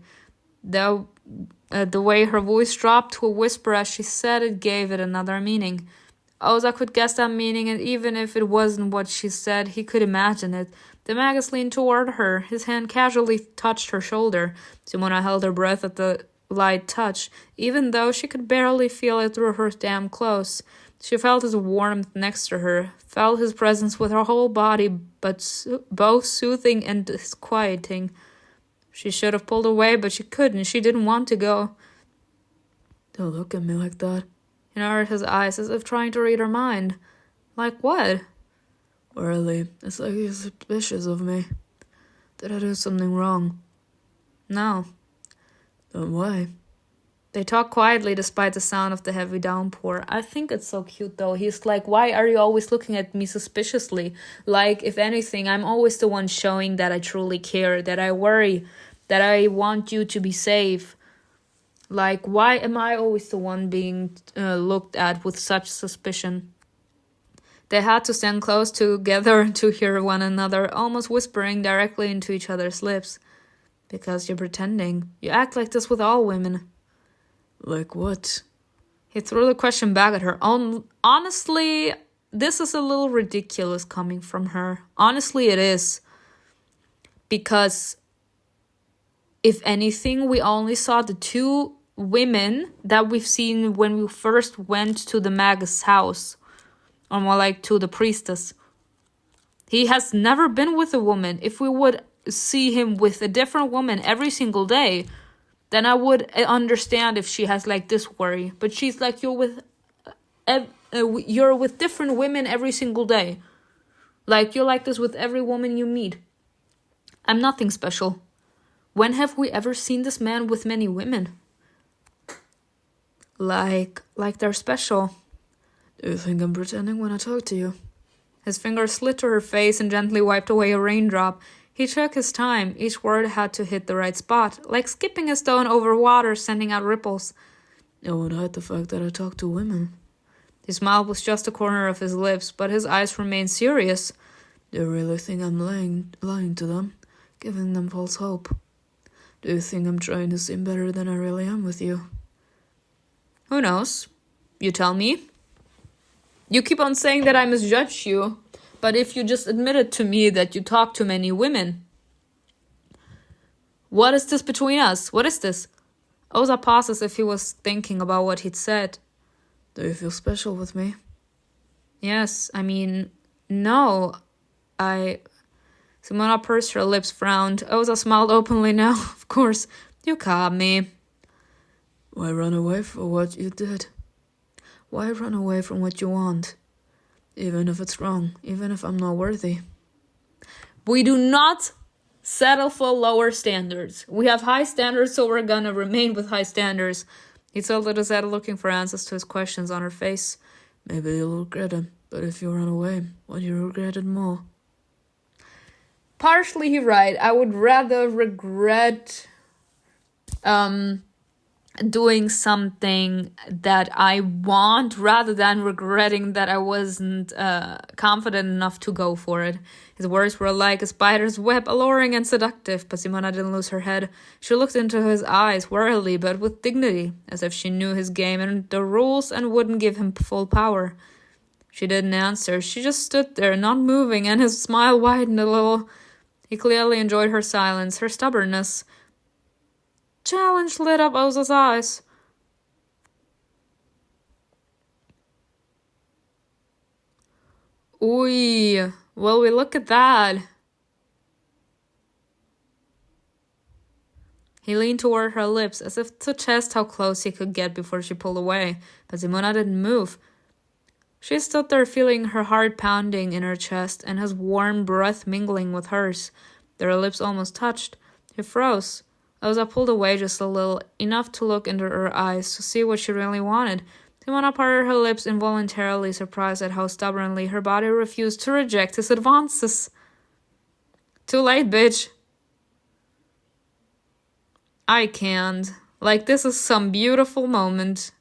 The way her voice dropped to a whisper as she said it gave it another meaning. Ozar could guess that meaning, and even if it wasn't what she said, he could imagine it. The Magus leaned toward her. His hand casually touched her shoulder. Simona held her breath at the light touch, even though she could barely feel it through her damn clothes. She felt his warmth next to her, felt his presence with her whole body, but both soothing and disquieting. She should have pulled away, but she couldn't. She didn't want to go. Don't look at me like that. He narrowed his eyes as if trying to read her mind. Like what? Really, it's like you're suspicious of me. Did I do something wrong? No. Then why? They talk quietly despite the sound of the heavy downpour. I think it's so cute though. He's like, why are you always looking at me suspiciously? Like, if anything, I'm always the one showing that I truly care, that I worry, that I want you to be safe. Like, why am I always the one being looked at with such suspicion? They had to stand close together to hear one another, almost whispering directly into each other's lips. Because you're pretending. You act like this with all women. Like what? He threw the question back at her. Honestly, this is a little ridiculous coming from her. Honestly, it is. Because, if anything, we only saw the two women that we've seen when we first went to the Magus' house. Or more like to the priestess. He has never been with a woman. If we would see him with a different woman every single day, then I would understand if she has like this worry. But she's like, you're with different women every single day. Like, you're like this with every woman you meet. I'm nothing special. When have we ever seen this man with many women? Like they're special. Do you think I'm pretending when I talk to you? His finger slid to her face and gently wiped away a raindrop. He took his time. Each word had to hit the right spot, like skipping a stone over water, sending out ripples. I won't hide the fact that I talk to women. His smile was just a corner of his lips, but his eyes remained serious. Do you really think I'm lying to them, giving them false hope? Do you think I'm trying to seem better than I really am with you? Who knows? You tell me. You keep on saying that I misjudge you, but if you just admitted to me that you talk to many women. What is this between us? What is this? Ozar paused as if he was thinking about what he'd said. Do you feel special with me? Yes, I mean, no. Simona pursed her lips, frowned. Ozar smiled openly now. Of course, you caught me. Why run away from what you did? Why run away from what you want? Even if it's wrong, even if I'm not worthy. We do not settle for lower standards. We have high standards, so we're gonna remain with high standards. He told Ozar, looking for answers to his questions on her face. Maybe you'll regret it, but if you run away, will you regret it more? Partially, he's right. I would rather regret doing something that I want rather than regretting that I wasn't confident enough to go for it. His words were like a spider's web, alluring and seductive, but Simona didn't lose her head. She looked into his eyes, warily but with dignity, as if she knew his game and the rules and wouldn't give him full power. She didn't answer. She just stood there, not moving, and his smile widened a little. He clearly enjoyed her silence, her stubbornness. Challenge lit up Ozar's eyes. Ooh, will we look at that? He leaned toward her lips, as if to test how close he could get before she pulled away, but Simona didn't move. She stood there, feeling her heart pounding in her chest and his warm breath mingling with hers. Their lips almost touched. He froze. Ozar pulled away just a little, enough to look into her eyes to see what she really wanted. Simona parted her lips, involuntarily surprised at how stubbornly her body refused to reject his advances. Too late, bitch. I can't. Like, this is some beautiful moment.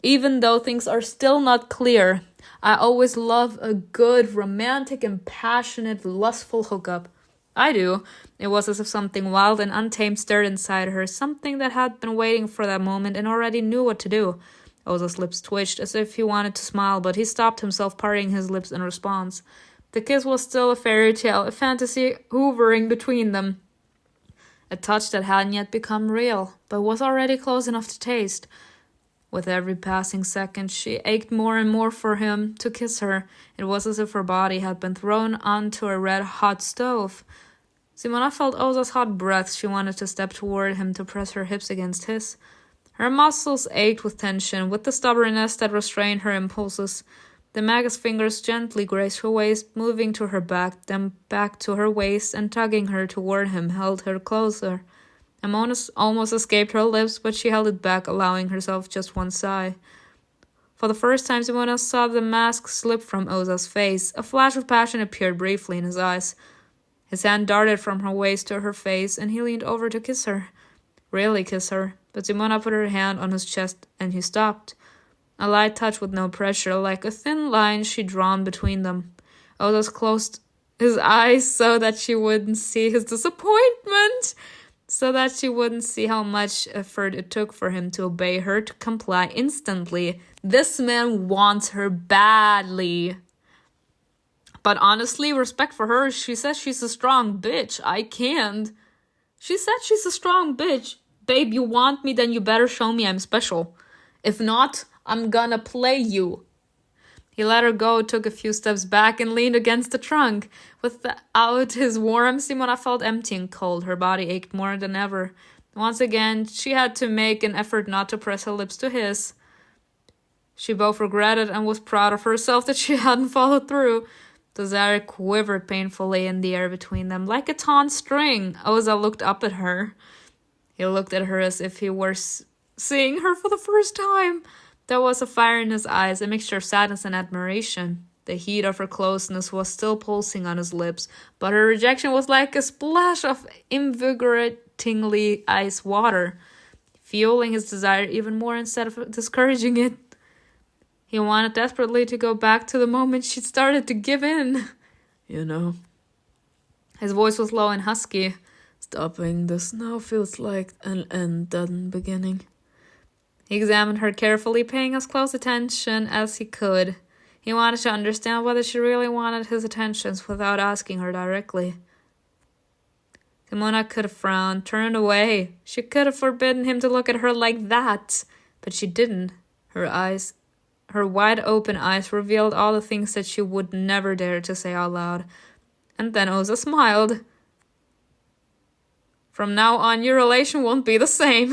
Even though things are still not clear, I always love a good, romantic and passionate, lustful hookup. I do. It was as if something wild and untamed stirred inside her, something that had been waiting for that moment and already knew what to do. Ozar's lips twitched as if he wanted to smile, but he stopped himself, parting his lips in response. The kiss was still a fairy tale, a fantasy hovering between them. A touch that hadn't yet become real, but was already close enough to taste. With every passing second, she ached more and more for him to kiss her. It was as if her body had been thrown onto a red-hot stove. Simona felt Ozar's hot breath. She wanted to step toward him to press her hips against his. Her muscles ached with tension, with the stubbornness that restrained her impulses. The mag's fingers gently grazed her waist, moving to her back, then back to her waist, and tugging her toward him, held her closer. A moan almost escaped her lips, but she held it back, allowing herself just one sigh. For the first time, Simona saw the mask slip from Ozar's face. A flash of passion appeared briefly in his eyes. His hand darted from her waist to her face, and he leaned over to kiss her. Really kiss her. But Simona put her hand on his chest, and he stopped. A light touch with no pressure, like a thin line she'd drawn between them. Ozar closed his eyes so that she wouldn't see his disappointment, so that she wouldn't see how much effort it took for him to obey her, to comply instantly. This man wants her badly. But honestly, respect for her. She says she's a strong bitch. I can't. She said she's a strong bitch. Babe, you want me, then you better show me I'm special. If not, I'm gonna play you. He let her go, took a few steps back, and leaned against the trunk. Without his warmth, Simona felt empty and cold. Her body ached more than ever. Once again, she had to make an effort not to press her lips to his. She both regretted and was proud of herself that she hadn't followed through. Desire quivered painfully in the air between them, like a taut string. Ozar looked up at her. He looked at her as if he were seeing her for the first time. There was a fire in his eyes, a mixture of sadness and admiration. The heat of her closeness was still pulsing on his lips, but her rejection was like a splash of invigoratingly ice water, fueling his desire even more instead of discouraging it. He wanted desperately to go back to the moment she started to give in. You know. His voice was low and husky. Stopping this now feels like an end than beginning. He examined her carefully, paying as close attention as he could. He wanted to understand whether she really wanted his attentions without asking her directly. Simona could have frowned, turned away. She could have forbidden him to look at her like that, but she didn't. Her wide-open eyes revealed all the things that she would never dare to say out loud. And then Ozar smiled. From now on, your relation won't be the same.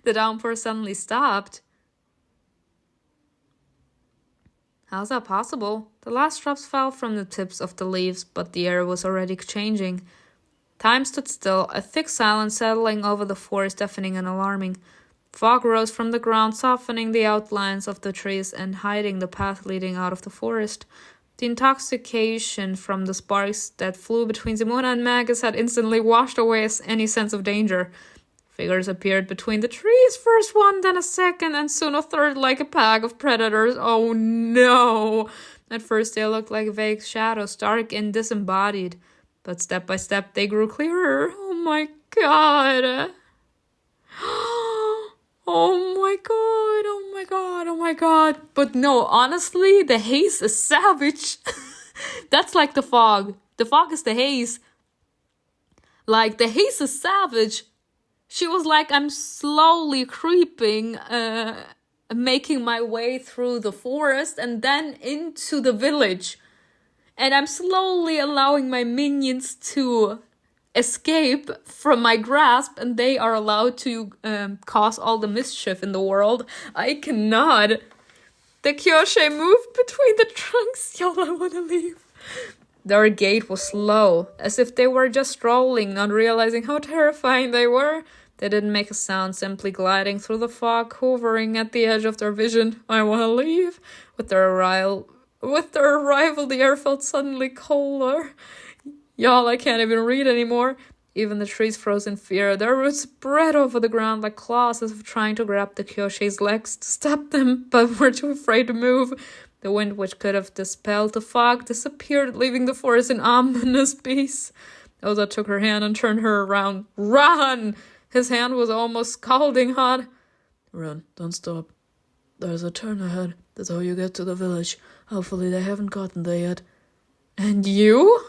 The downpour suddenly stopped. How's that possible? The last drops fell from the tips of the leaves, but the air was already changing. Time stood still, a thick silence settling over the forest, deafening and alarming. Fog rose from the ground, softening the outlines of the trees and hiding the path leading out of the forest. The intoxication from the sparks that flew between Simona and Magus had instantly washed away any sense of danger. Figures appeared between the trees, first one, then a second, and soon a third, like a pack of predators. Oh no! At first they looked like vague shadows, dark and disembodied. But step by step they grew clearer. Oh my god! Oh my god, oh my god, oh my god. But no, honestly, the haze is savage. That's like the fog. The fog is the haze. Like, the haze is savage. She was like, I'm slowly creeping, making my way through the forest and then into the village. And I'm slowly allowing my minions to escape from my grasp, and they are allowed to cause all the mischief in the world. I cannot. The Kyioshei moved between the trunks. Y'all, I want to leave. Their gait was slow, as if they were just strolling, not realizing how terrifying they were. They didn't make a sound, simply gliding through the fog, hovering at the edge of their vision. I want to leave. With their arrival, the air felt suddenly colder. Y'all, I can't even read anymore. Even the trees froze in fear. Their roots spread over the ground like claws, as if trying to grab the Kyoshei's legs to stop them, but were too afraid to move. The wind, which could have dispelled the fog, disappeared, leaving the forest in ominous peace. Ozar took her hand and turned her around. Run! His hand was almost scalding hot. Run, don't stop. There's a turn ahead. That's how you get to the village. Hopefully they haven't gotten there yet. And you?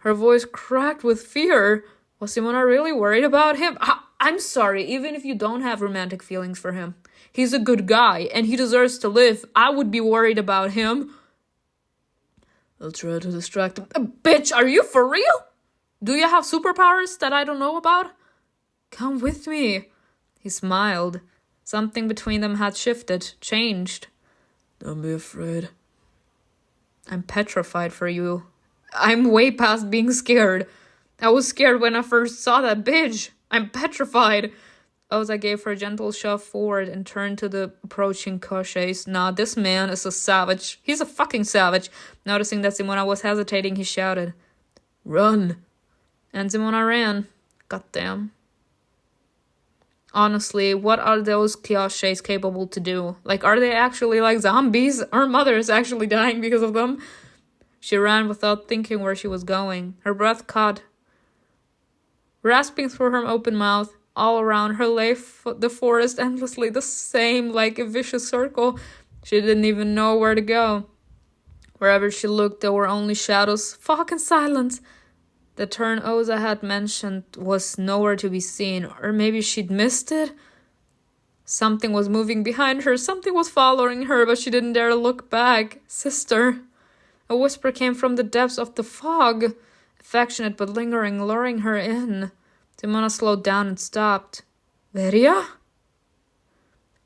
Her voice cracked with fear. Was Simona really worried about him? I'm sorry, even if you don't have romantic feelings for him. He's a good guy, and he deserves to live. I would be worried about him. I'll try to distract him. Bitch, are you for real? Do you have superpowers that I don't know about? Come with me. He smiled. Something between them had shifted, changed. Don't be afraid. I'm petrified for you. I'm way past being scared. I was scared when I first saw that bitch. I'm petrified. Ozar gave her a gentle shove forward and turned to the approaching Kyioshei. Nah, this man is a savage. He's a fucking savage. Noticing that Simona was hesitating, he shouted, Run! And Simona ran. Goddamn. Honestly, what are those Kyosheis capable to do? Like, are they actually like zombies? Her mother is actually dying because of them. She ran without thinking where she was going. Her breath caught, rasping through her open mouth. All around her lay the forest endlessly, the same, like a vicious circle. She didn't even know where to go. Wherever she looked, there were only shadows, fog and silence. The turn Ozar had mentioned was nowhere to be seen, or maybe she'd missed it. Something was moving behind her, something was following her, but she didn't dare look back. Sister. A whisper came from the depths of the fog, affectionate but lingering, luring her in. Simona slowed down and stopped. Veria?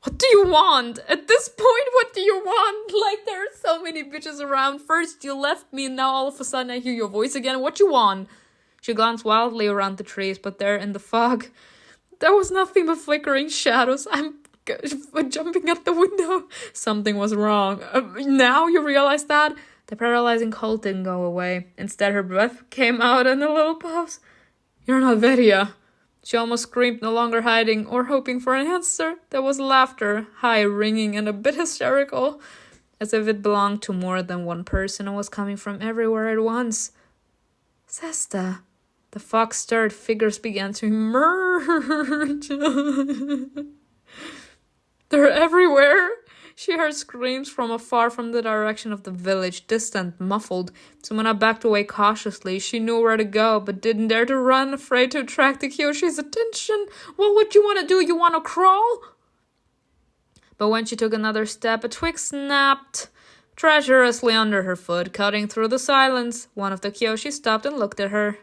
What do you want? At this point, what do you want? Like, there are so many bitches around. First you left me, and now all of a sudden I hear your voice again. What you want? She glanced wildly around the trees, but there in the fog, there was nothing but flickering shadows. I'm jumping at the window. Something was wrong. Now you realize that? The paralyzing cold didn't go away. Instead, her breath came out in a little pause. You're not Veria. She almost screamed, no longer hiding or hoping for an answer. There was laughter, high, ringing, and a bit hysterical, as if it belonged to more than one person and was coming from everywhere at once. Sesta. The fog stirred, figures began to emerge. They're everywhere. She heard screams from afar, from the direction of the village, distant, muffled. Simona backed away cautiously. She knew where to go, but didn't dare to run, afraid to attract the Kyoshei's attention. What would you want to do? You want to crawl? But when she took another step, a twig snapped treacherously under her foot, cutting through the silence. One of the Kyioshei stopped and looked at her.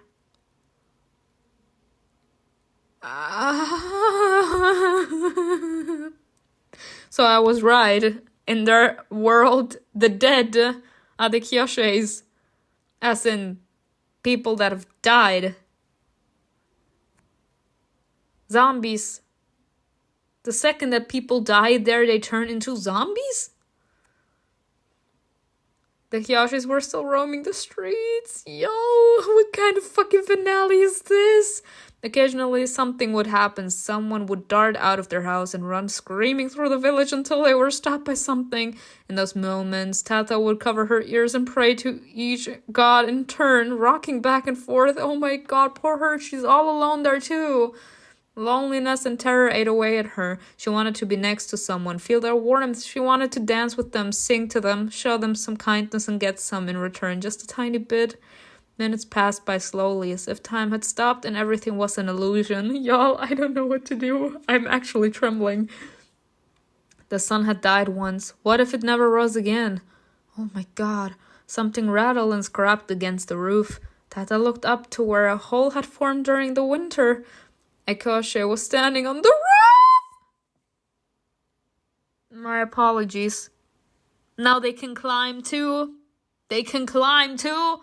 So I was right. In their world, the dead are the Kyosheis. As in, people that have died. Zombies. The second that people die there, they turn into zombies? The Kyosheis were still roaming the streets. Yo, what kind of fucking finale is this? Occasionally, something would happen. Someone would dart out of their house and run screaming through the village until they were stopped by something. In those moments, Tata would cover her ears and pray to each god in turn, rocking back and forth. Oh my god, poor her. She's all alone there too. Loneliness and terror ate away at her. She wanted to be next to someone, feel their warmth. She wanted to dance with them, sing to them, show them some kindness and get some in return, just a tiny bit. Minutes passed by slowly, as if time had stopped and everything was an illusion. Y'all, I don't know what to do. I'm actually trembling. The sun had died once. What if it never rose again? Oh my god. Something rattled and scraped against the roof. Tata looked up to where a hole had formed during the winter. Kyioshei was standing on the roof! My apologies. Now they can climb too. They can climb too.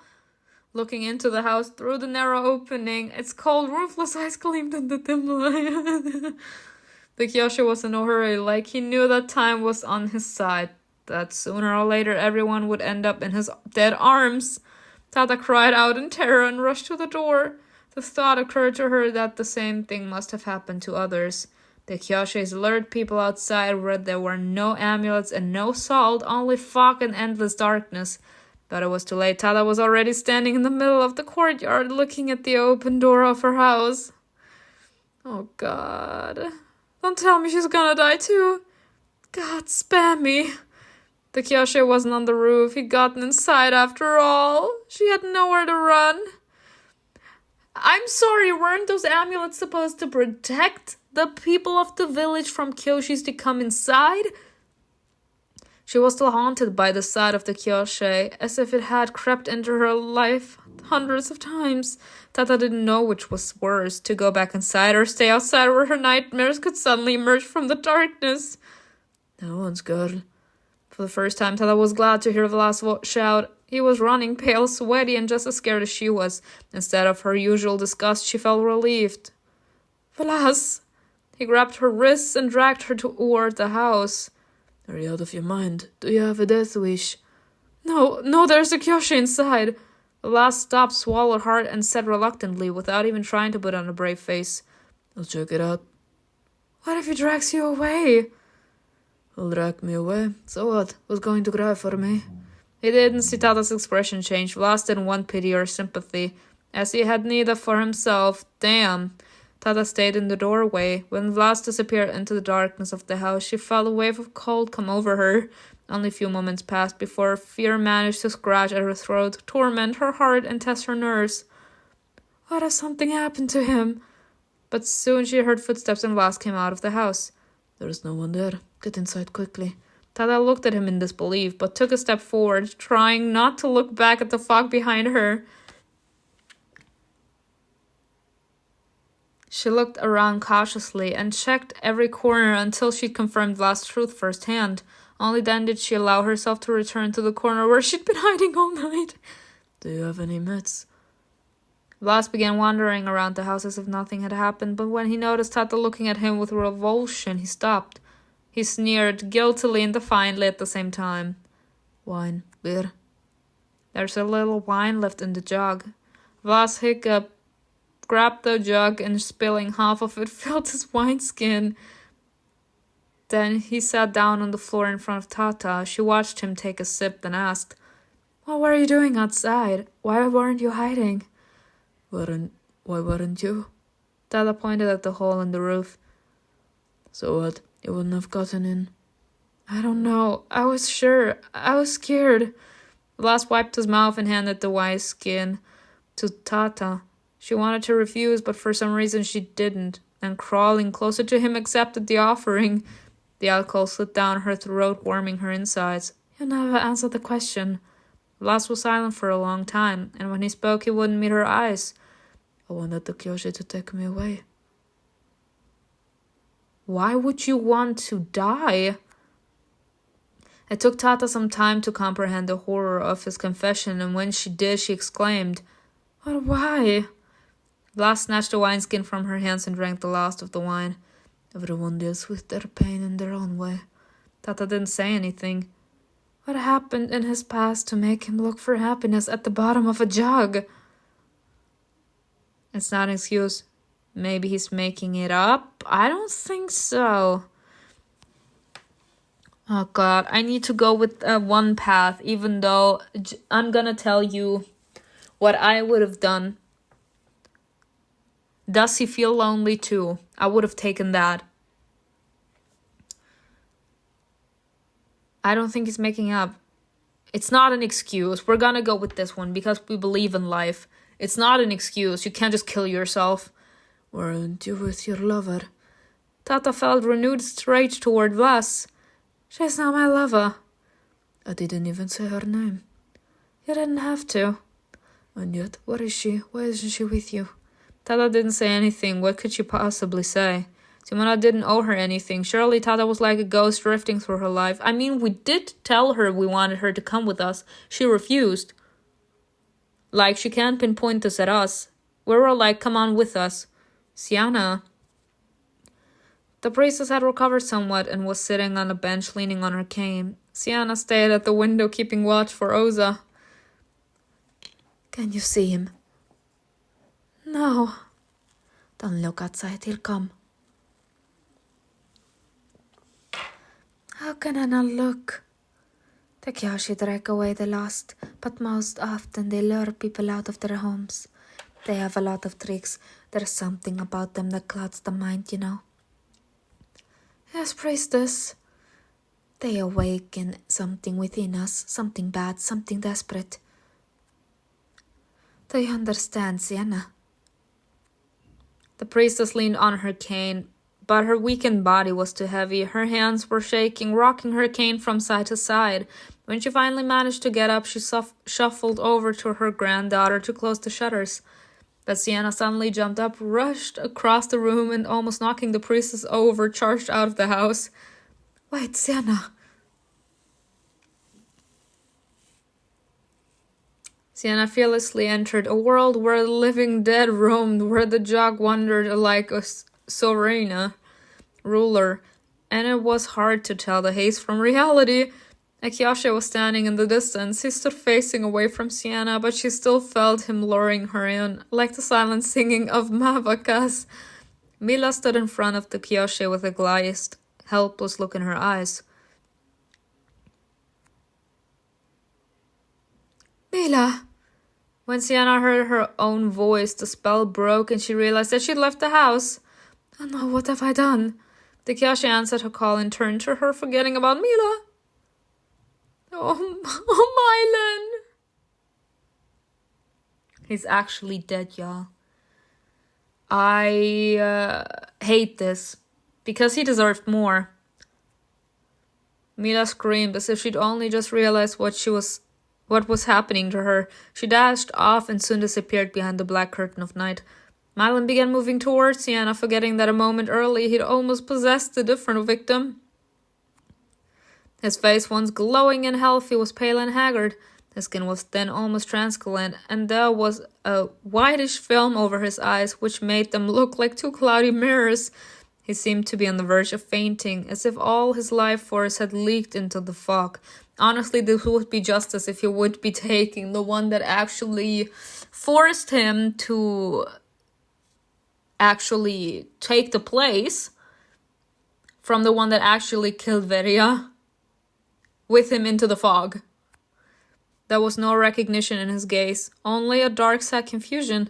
Looking into the house through the narrow opening, its cold, roofless eyes gleamed in the dim light. The Kyioshei was in a hurry, like he knew that time was on his side, that sooner or later everyone would end up in his dead arms. Tata cried out in terror and rushed to the door. The thought occurred to her that the same thing must have happened to others. The Kyosheis lured people outside where there were no amulets and no salt, only fog and endless darkness. But it was too late. Tata was already standing in the middle of the courtyard, looking at the open door of her house. Oh god. Don't tell me she's gonna die too. God, spare me. The Kyioshei wasn't on the roof. He'd gotten inside after all. She had nowhere to run. I'm sorry, weren't those amulets supposed to protect the people of the village from Kyosheis to come inside? She was still haunted by the sight of the Kyioshei, as if it had crept into her life hundreds of times. Tata didn't know which was worse, to go back inside or stay outside where her nightmares could suddenly emerge from the darkness. No one's good. For the first time, Tata was glad to hear Vlas shout. He was running, pale, sweaty, and just as scared as she was. Instead of her usual disgust, she felt relieved. Vlas! He grabbed her wrists and dragged her toward the house. Are you out of your mind? Do you have a death wish? No, there's a Kyioshei inside. Vlas stopped, swallowed hard, and said reluctantly, without even trying to put on a brave face. I'll check it out. What if he drags you away? He'll drag me away. So what? Was going to cry for me? He didn't see Tata's expression change. Vlas didn't want pity or sympathy, as he had neither for himself. Damn. Tata stayed in the doorway. When Vlas disappeared into the darkness of the house, she felt a wave of cold come over her. Only a few moments passed before fear managed to scratch at her throat, torment her heart, and test her nerves. What if something happened to him? But soon she heard footsteps and Vlas came out of the house. There's no one there. Get inside quickly. Tata looked at him in disbelief, but took a step forward, trying not to look back at the fog behind her. She looked around cautiously and checked every corner until she confirmed Vlas' truth firsthand. Only then did she allow herself to return to the corner where she'd been hiding all night. Do you have any meds? Vlas began wandering around the house as if nothing had happened, but when he noticed Tata looking at him with revulsion, he stopped. He sneered guiltily and defiantly at the same time. Wine, beer. There's a little wine left in the jug. Vlas hiccuped, grabbed the jug, and spilling half of it filled his wineskin. Then he sat down on the floor in front of Tata. She watched him take a sip, then asked, What were you doing outside? Why weren't you hiding? Why weren't you? Tata pointed at the hole in the roof. So what? You wouldn't have gotten in? I don't know. I was sure. I was scared. Vlas wiped his mouth and handed the wineskin to Tata. She wanted to refuse, but for some reason she didn't, and crawling closer to him accepted the offering. The alcohol slid down her throat, warming her insides. You never answered the question. Vlas was silent for a long time, and when he spoke he wouldn't meet her eyes. I wanted the Kyioshei to take me away. Why would you want to die? It took Tata some time to comprehend the horror of his confession, and when she did, she exclaimed, "But why?" Vlas snatched the wineskin from her hands and drank the last of the wine. Everyone deals with their pain in their own way. Tata didn't say anything. What happened in his past to make him look for happiness at the bottom of a jug? It's not an excuse. Maybe he's making it up? I don't think so. Oh God, I need to go with one path, even though I'm gonna tell you what I would have done. Does he feel lonely too? I would have taken that. I don't think he's making up. It's not an excuse. We're gonna go with this one because we believe in life. It's not an excuse. You can't just kill yourself. Weren't you with your lover? Tata felt renewed rage toward Vlas. She's not my lover. I didn't even say her name. You didn't have to. And yet, where is she? Why isn't she with you? Tata didn't say anything. What could she possibly say? Simona didn't owe her anything. Surely Tata was like a ghost drifting through her life. I mean, we did tell her we wanted her to come with us. She refused. Like, she can't pinpoint this at us. We were like, come on with us. Sienna. The priestess had recovered somewhat and was sitting on a bench leaning on her cane. Sienna stayed at the window keeping watch for Ozar. Can you see him? No. Then look outside, he'll come. How can I not look? The Kyioshei drag away the lost, but most often they lure people out of their homes. They have a lot of tricks. There's something about them that clouds the mind, you know. Yes, priestess. They awaken something within us, something bad, something desperate. Do you understand, Sienna? The priestess leaned on her cane, but her weakened body was too heavy. Her hands were shaking, rocking her cane from side to side. When she finally managed to get up, she shuffled over to her granddaughter to close the shutters. But Sienna suddenly jumped up, rushed across the room, and almost knocking the priestess over, charged out of the house. Wait, Sienna. Sienna fearlessly entered a world where the living dead roamed, where the jug wandered like a sovereign ruler, and it was hard to tell the haze from reality. Kyioshei was standing in the distance. He stood facing away from Sienna, but she still felt him luring her in, like the silent singing of mavakas. Mila stood in front of the Kyioshei with a glazed, helpless look in her eyes. Mila! When Sienna heard her own voice, the spell broke and she realized that she'd left the house. Oh no, what have I done? The Kyioshei answered her call and turned to her, forgetting about Mila. Oh, Mylan! He's actually dead, y'all. I hate this, because he deserved more. Mila screamed as if she'd only just realized what was happening to her. She dashed off and soon disappeared behind the black curtain of night. Mylan began moving towards Sienna, forgetting that a moment earlier he'd almost possessed a different victim. His face, once glowing and healthy, was pale and haggard. His skin was thin, almost translucent, and there was a whitish film over his eyes, which made them look like two cloudy mirrors. He seemed to be on the verge of fainting, as if all his life force had leaked into the fog. Honestly, this would be justice if he would be taking the one that actually forced him to actually take the place from the one that actually killed Veria with him into the fog. There was no recognition in his gaze, only a dark sad confusion.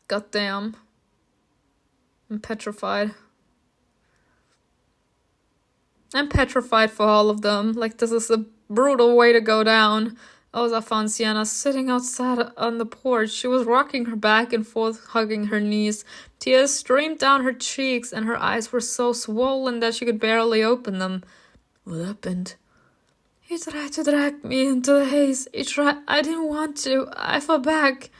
Goddamn. I'm petrified. I'm petrified for all of them. Like, this is a brutal way to go down. Ozar found Sienna sitting outside on the porch. She was rocking her back and forth, hugging her knees. Tears streamed down her cheeks, and her eyes were so swollen that she could barely open them. What happened? He tried to drag me into the haze. I didn't want to. I fell back.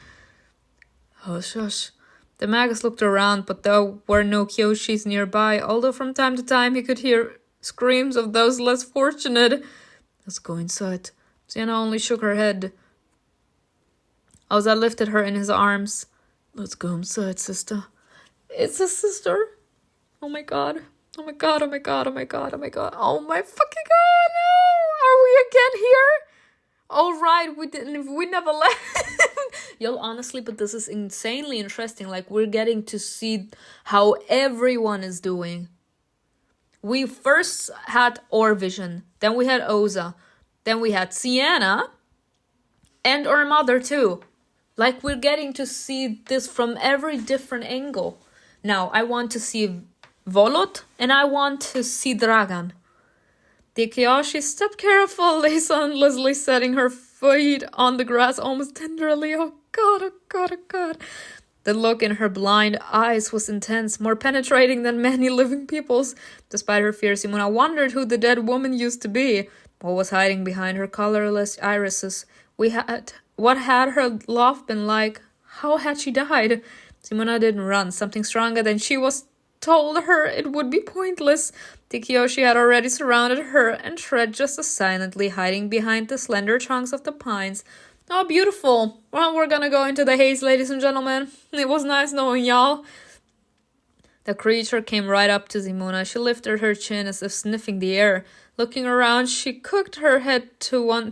Hush, hush. The magus looked around, but there were no Kyoshis nearby, although from time to time he could hear screams of those less fortunate. Let's go inside. Sienna only shook her head. Ozar lifted her in his arms. Let's go inside, sister. It's a sister. Oh my god. Oh my god, oh my god, oh my god, oh my god. Oh my fucking god, no! Are we again here? All right, we never left. Yo, honestly, but this is insanely interesting. Like, we're getting to see how everyone is doing. We first had Orvision, then we had Ozar, then we had Sienna, and our mother too. Like, we're getting to see this from every different angle. Now, I want to see Volot, and I want to see Dragan. The Kyioshei stepped carefully, soundlessly setting her feet on the grass almost tenderly. Oh god, oh god, oh god. The look in her blind eyes was intense, more penetrating than many living people's. Despite her fear, Simona wondered who the dead woman used to be. What was hiding behind her colorless irises? What had her love been like? How had she died? Simona didn't run. Something stronger than she was told her it would be pointless. The Kyioshei had already surrounded her and tread just as silently, hiding behind the slender trunks of the pines. Oh, beautiful. Well, we're gonna go into the haze, ladies and gentlemen. It was nice knowing y'all. The creature came right up to Simona. She lifted her chin as if sniffing the air. Looking around, she cocked her head to one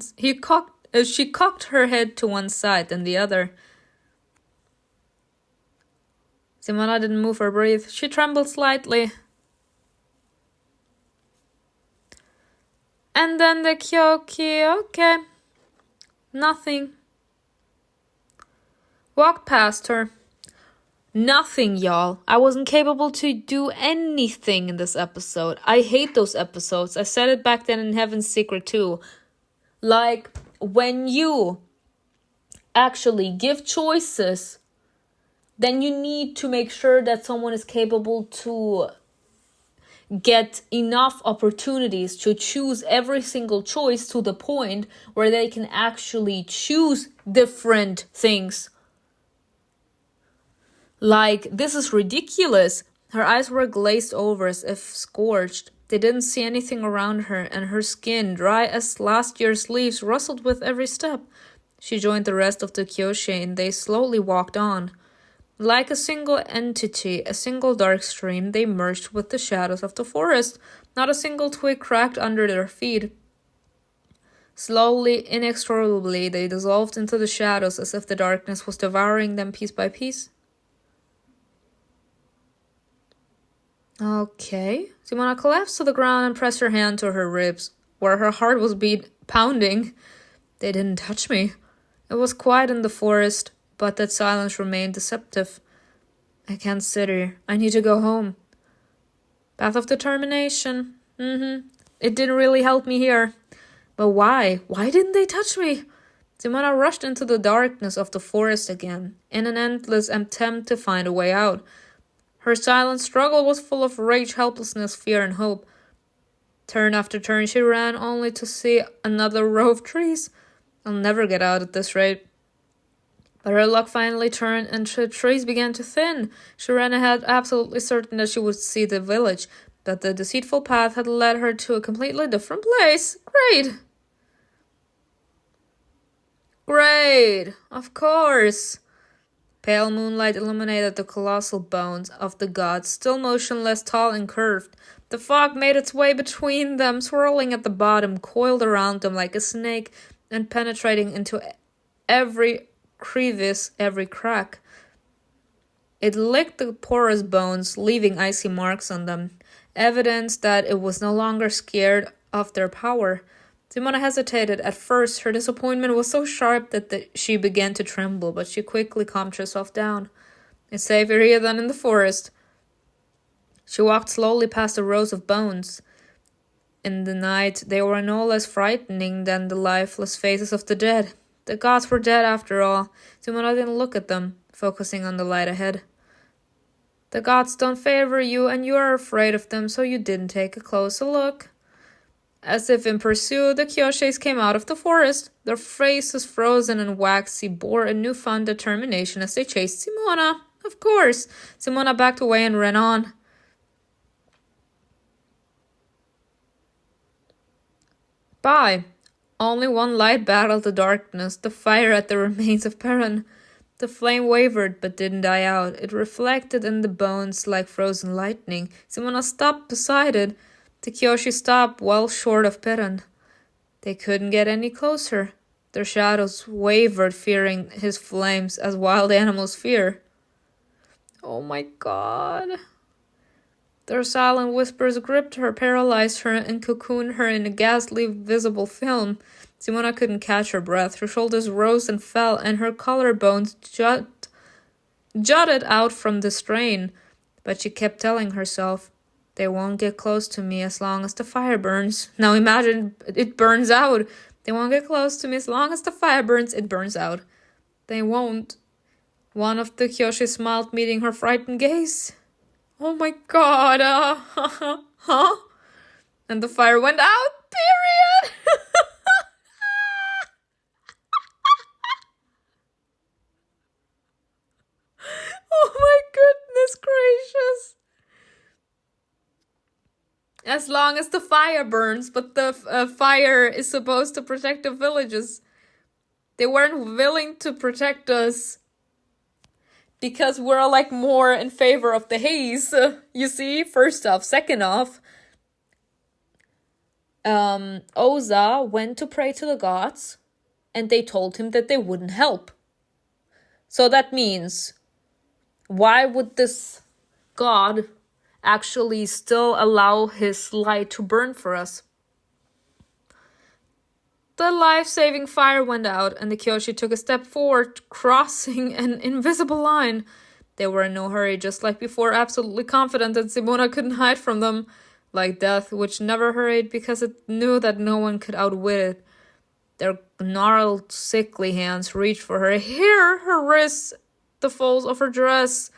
side, then the other. Simona didn't move or breathe. She trembled slightly. And then the Kyioshei, nothing. Walked past her. Nothing, y'all. I wasn't capable to do anything in this episode. I hate those episodes. I said it back then in Heaven's Secret too. Like, when you actually give choices, then you need to make sure that someone is capable to get enough opportunities to choose every single choice to the point where they can actually choose different things. Like, this is ridiculous. Her eyes were glazed over as if scorched. They didn't see anything around her, and her skin, dry as last year's leaves, rustled with every step. She joined the rest of the Kyioshei, and they slowly walked on. Like a single entity, a single dark stream, they merged with the shadows of the forest. Not a single twig cracked under their feet. Slowly, inexorably, they dissolved into the shadows as if the darkness was devouring them piece by piece. Okay. Simona collapsed to the ground and pressed her hand to her ribs, where her heart was pounding. They didn't touch me. It was quiet in the forest, but that silence remained deceptive. I can't sit here. I need to go home. Path of determination. It didn't really help me here. But why? Why didn't they touch me? Simona rushed into the darkness of the forest again, in an endless attempt to find a way out. Her silent struggle was full of rage, helplessness, fear, and hope. Turn after turn she ran, only to see another row of trees. I'll never get out at this rate. But her luck finally turned, and the trees began to thin. She ran ahead, absolutely certain that she would see the village, but the deceitful path had led her to a completely different place. Great! Of course! Pale moonlight illuminated the colossal bones of the gods, still motionless, tall and curved. The fog made its way between them, swirling at the bottom, coiled around them like a snake, and penetrating into every crevice, every crack. It licked the porous bones, leaving icy marks on them, evidence that it was no longer scared of their power. Simona hesitated. At first, her disappointment was so sharp that she began to tremble, but she quickly calmed herself down. It's safer here than in the forest. She walked slowly past the rows of bones. In the night, they were no less frightening than the lifeless faces of the dead. The gods were dead after all. Simona didn't look at them, focusing on the light ahead. The gods don't favor you, and you are afraid of them, so you didn't take a closer look. As if in pursuit, the Kyosheis came out of the forest. Their faces frozen and waxy bore a newfound determination as they chased Simona. Of course. Simona backed away and ran on. By only one light battled the darkness, the fire at the remains of Perrin. The flame wavered but didn't die out. It reflected in the bones like frozen lightning. Simona stopped beside it. The Kyioshei stopped well short of Perrin. They couldn't get any closer. Their shadows wavered, fearing his flames as wild animals fear. Oh my god. Their silent whispers gripped her, paralyzed her, and cocooned her in a ghastly visible film. Simona couldn't catch her breath. Her shoulders rose and fell, and her collarbones jutted out from the strain. But she kept telling herself, they won't get close to me as long as the fire burns. Now imagine it burns out. They won't get close to me as long as the fire burns. It burns out. They won't. One of the Kyioshei smiled, meeting her frightened gaze. Oh my god, huh? And the fire went out, period! Oh my goodness gracious. As long as the fire burns, but the fire is supposed to protect the villages. They weren't willing to protect us. Because we're like more in favor of the haze, you see, first off. Second off, Ozar went to pray to the gods, and they told him that they wouldn't help. So that means, why would this god actually still allow his light to burn for us? The life-saving fire went out, and the Kyioshei took a step forward, crossing an invisible line. They were in no hurry, just like before, absolutely confident that Simona couldn't hide from them, like death, which never hurried because it knew that no one could outwit it. Their gnarled, sickly hands reached for her hair, her wrists, the folds of her dress.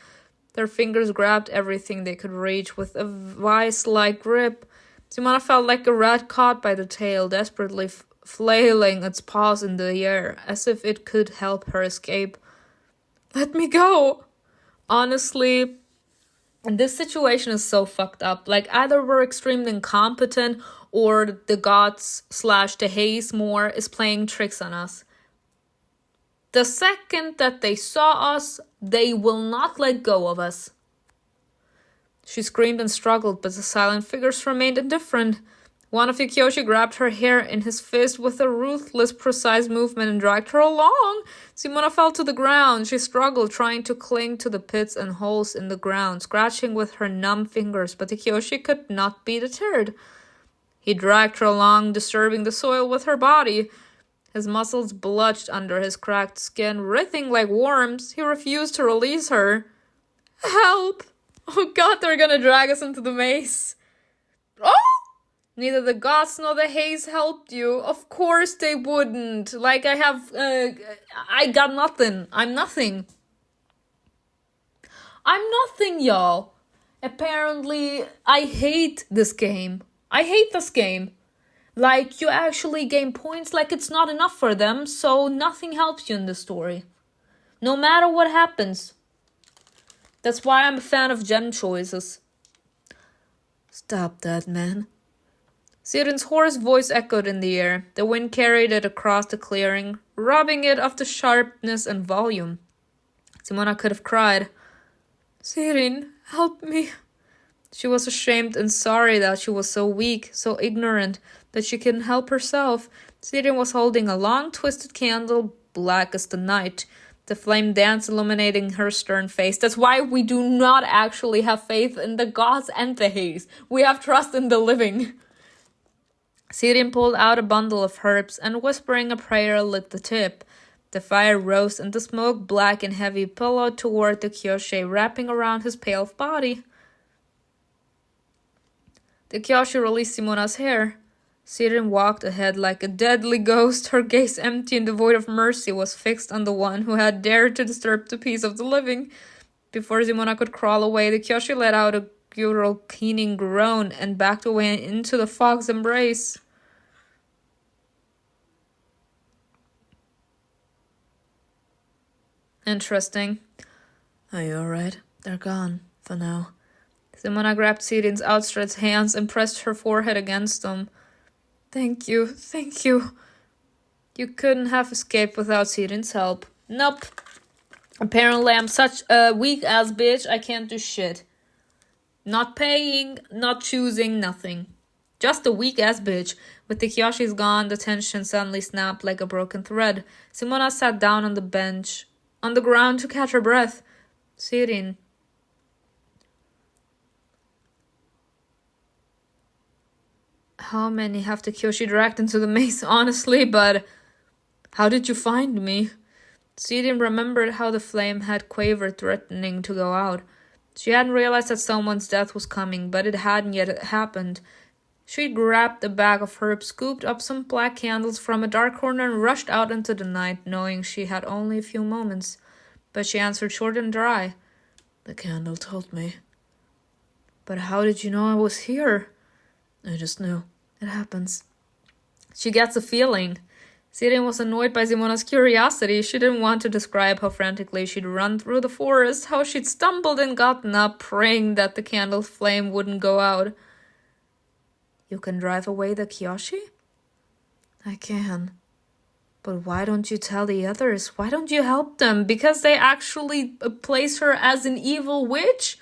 Their fingers grabbed everything they could reach with a vice-like grip. Simona felt like a rat caught by the tail, desperately flailing its paws in the air, as if it could help her escape. Let me go! Honestly, this situation is so fucked up. Like, either we're extremely incompetent, or the gods / the haze more is playing tricks on us. The second that they saw us, they will not let go of us. She screamed and struggled, but the silent figures remained indifferent. One of the Kyioshei grabbed her hair in his fist with a ruthless, precise movement and dragged her along. Simona fell to the ground. She struggled, trying to cling to the pits and holes in the ground, scratching with her numb fingers, but the Kyioshei could not be deterred. He dragged her along, disturbing the soil with her body. His muscles bludged under his cracked skin, writhing like worms. He refused to release her. Help! Oh god, they're gonna drag us into the maze. Oh! Neither the gods nor the haze helped you. Of course they wouldn't. Like, I got nothing. I'm nothing. I'm nothing, y'all. Apparently, I hate this game. I hate this game. Like, you actually gain points like it's not enough for them, so nothing helps you in the story. No matter what happens. That's why I'm a fan of gem choices. Stop that, man. SIRIN's hoarse voice echoed in the air. The wind carried it across the clearing, robbing it of the sharpness and volume. Simona could have cried. SIRIN, help me. She was ashamed and sorry that she was so weak, so ignorant, that she couldn't help herself. SIRIN was holding a long, twisted candle, black as the night. The flame danced, illuminating her stern face. That's why we do not actually have faith in the gods and the haze. We have trust in the living. SIRIN pulled out a bundle of herbs and, whispering a prayer, lit the tip. The fire rose and the smoke, black and heavy, billowed toward the Kyioshei, wrapping around his pale body. The Kyioshei released Simona's hair. SIRIN walked ahead like a deadly ghost. Her gaze, empty and devoid of mercy, was fixed on the one who had dared to disturb the peace of the living. Before Simona could crawl away, the Kyioshei let out a guttural, keening groan and backed away into the fog's embrace. Interesting. Are you alright? They're gone, for now. Simona grabbed SIRIN's outstretched hands and pressed her forehead against them. Thank you, thank you. You couldn't have escaped without SIRIN's help. Nope. Apparently I'm such a weak-ass bitch, I can't do shit. Not paying, not choosing, nothing. Just a weak-ass bitch. With the Kyoshis gone, the tension suddenly snapped like a broken thread. Simona sat down on the bench, on the ground to catch her breath. SIRIN. How many have the Kyoshi dragged into the maze, honestly, but how did you find me? SIRIN remembered how the flame had quavered, threatening to go out. She hadn't realized that someone's death was coming, but it hadn't yet happened. She grabbed a bag of herbs, scooped up some black candles from a dark corner, and rushed out into the night, knowing she had only a few moments. But she answered short and dry. The candle told me. But how did you know I was here? I just knew. It happens. She gets a feeling. SIRIN was annoyed by Simona's curiosity. She didn't want to describe how frantically she'd run through the forest, how she'd stumbled and gotten up, praying that the candle flame wouldn't go out. You can drive away the Kyioshei? I can. But why don't you tell the others? Why don't you help them? Because they actually place her as an evil witch?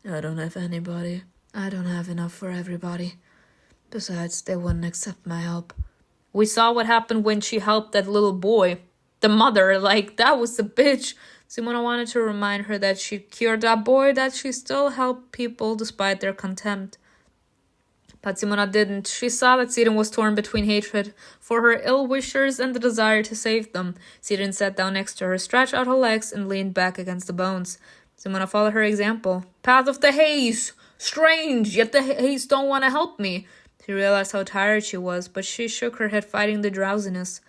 I don't have anybody. I don't have enough for everybody. Besides, they wouldn't accept my help. We saw what happened when she helped that little boy. The mother, that was the bitch. Simona wanted to remind her that she cured that boy, that she still helped people despite their contempt. But Simona didn't. She saw that SIRIN was torn between hatred for her ill-wishers and the desire to save them. SIRIN sat down next to her, stretched out her legs, and leaned back against the bones. Simona followed her example. Path of the Haze! Strange, yet the Haze don't want to help me. She realized how tired she was, but she shook her head, fighting the drowsiness.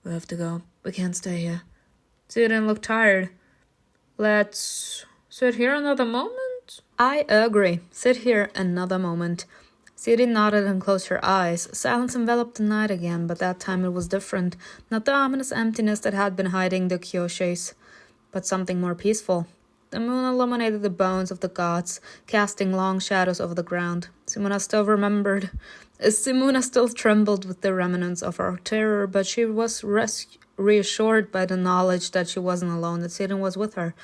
We have to go. We can't stay here. SIRIN looked tired. Let's sit here another moment? I agree. Sit here another moment. SIRIN nodded and closed her eyes. Silence enveloped the night again, but that time it was different. Not the ominous emptiness that had been hiding the Kyosheis, but something more peaceful. The moon illuminated the bones of the gods, casting long shadows over the ground. Simona still trembled with the remnants of her terror, but she was reassured by the knowledge that she wasn't alone, that SIRIN was with her.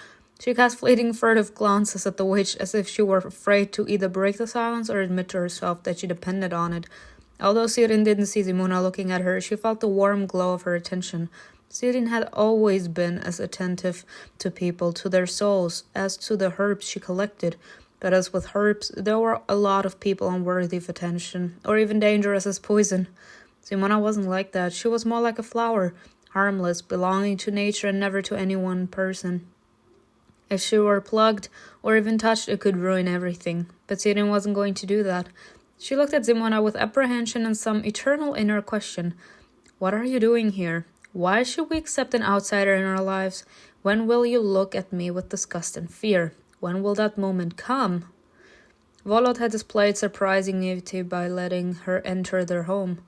She cast fleeting furtive glances at the witch, as if she were afraid to either break the silence or admit to herself that she depended on it. Although SIRIN didn't see Simona looking at her, she felt the warm glow of her attention. SIRIN had always been as attentive to people, to their souls, as to the herbs she collected. But as with herbs, there were a lot of people unworthy of attention, or even dangerous as poison. Simona wasn't like that. She was more like a flower, harmless, belonging to nature and never to any one person. If she were plugged or even touched, it could ruin everything. But SIRIN wasn't going to do that. She looked at Simona with apprehension and some eternal inner question. What are you doing here? Why should we accept an outsider in our lives? When will you look at me with disgust and fear? When will that moment come? Volot had displayed surprising naivety by letting her enter their home.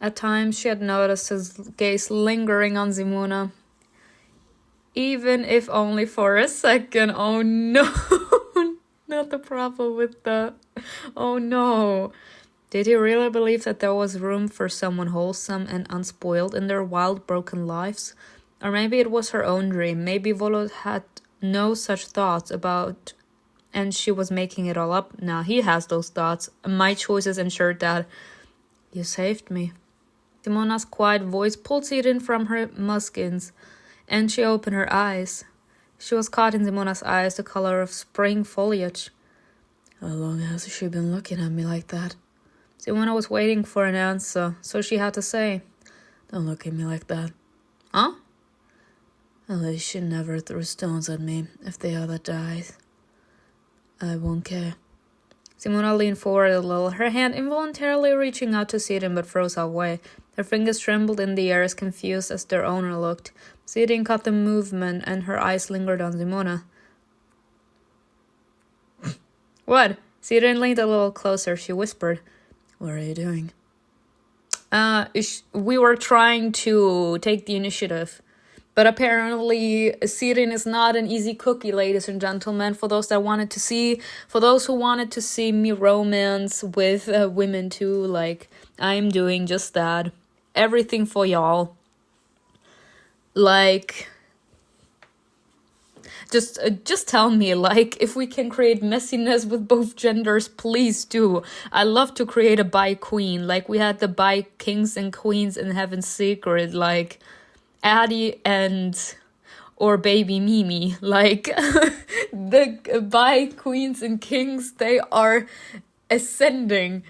At times she had noticed his gaze lingering on Simona, even if only for a second. Oh no, not the problem with the oh no. Did he really believe that there was room for someone wholesome and unspoiled in their wild, broken lives? Or maybe it was her own dream. Maybe Volot had no such thoughts about, and she was making it all up. Now he has those thoughts. My choices ensured that. You saved me. Simona's quiet voice pulled SIRIN from her muskins, and she opened her eyes. She was caught in Simona's eyes, the color of spring foliage. How long has she been looking at me like that? Simona was waiting for an answer, so she had to say, Don't look at me like that. Huh? At least she never threw stones at me. If the other dies, I won't care. Simona leaned forward a little, her hand involuntarily reaching out to SIRIN but froze halfway. Her fingers trembled in the air as confused as their owner looked. SIRIN caught the movement and her eyes lingered on Simona. What? SIRIN leaned a little closer. She whispered, What are you doing? We were trying to take the initiative. But apparently, SIRIN is not an easy cookie, ladies and gentlemen. For those who wanted to see me romance with women too, like, I'm doing just that. Everything for y'all. Like, just tell me, like, if we can create messiness with both genders, please do. I love to create a bi queen, like we had the bi kings and queens in Heaven's Secret, like Addie or baby Mimi, like the bi queens and kings, they are ascending.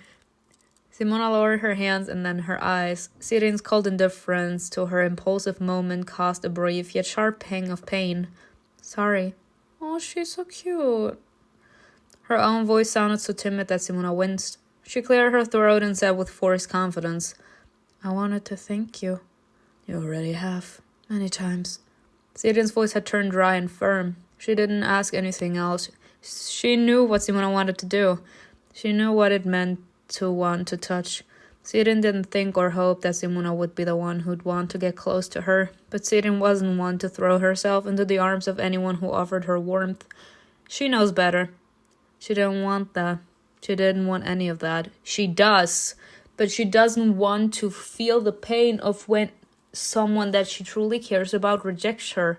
Simona lowered her hands and then her eyes. SIRIN's cold indifference to her impulsive moment caused a brief yet sharp pang of pain. Sorry. Oh, she's so cute. Her own voice sounded so timid that Simona winced. She cleared her throat and said with forced confidence, I wanted to thank you. You already have. Many times. SIRIN's voice had turned dry and firm. She didn't ask anything else. She knew what Simona wanted to do. She knew what it meant to want to touch. SIRIN didn't think or hope that Simona would be the one who'd want to get close to her, but SIRIN wasn't one to throw herself into the arms of anyone who offered her warmth. She knows better. She didn't want that. She didn't want any of that. She does, but she doesn't want to feel the pain of when someone that she truly cares about rejects her,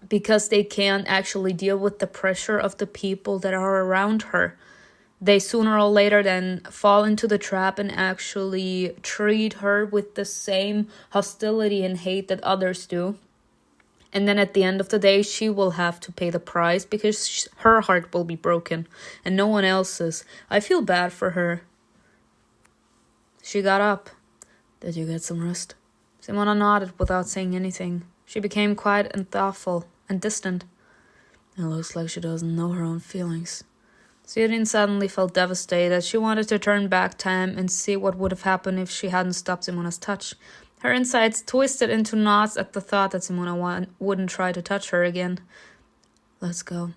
because they can't actually deal with the pressure of the people that are around her. They sooner or later then fall into the trap and actually treat her with the same hostility and hate that others do. And then at the end of the day, she will have to pay the price because her heart will be broken and no one else's. I feel bad for her. She got up. Did you get some rest? Simona nodded without saying anything. She became quiet and thoughtful and distant. It looks like she doesn't know her own feelings. SIRIN suddenly felt devastated. She wanted to turn back time and see what would have happened if she hadn't stopped Simona's touch. Her insides twisted into knots at the thought that Simona wouldn't try to touch her again. Let's go.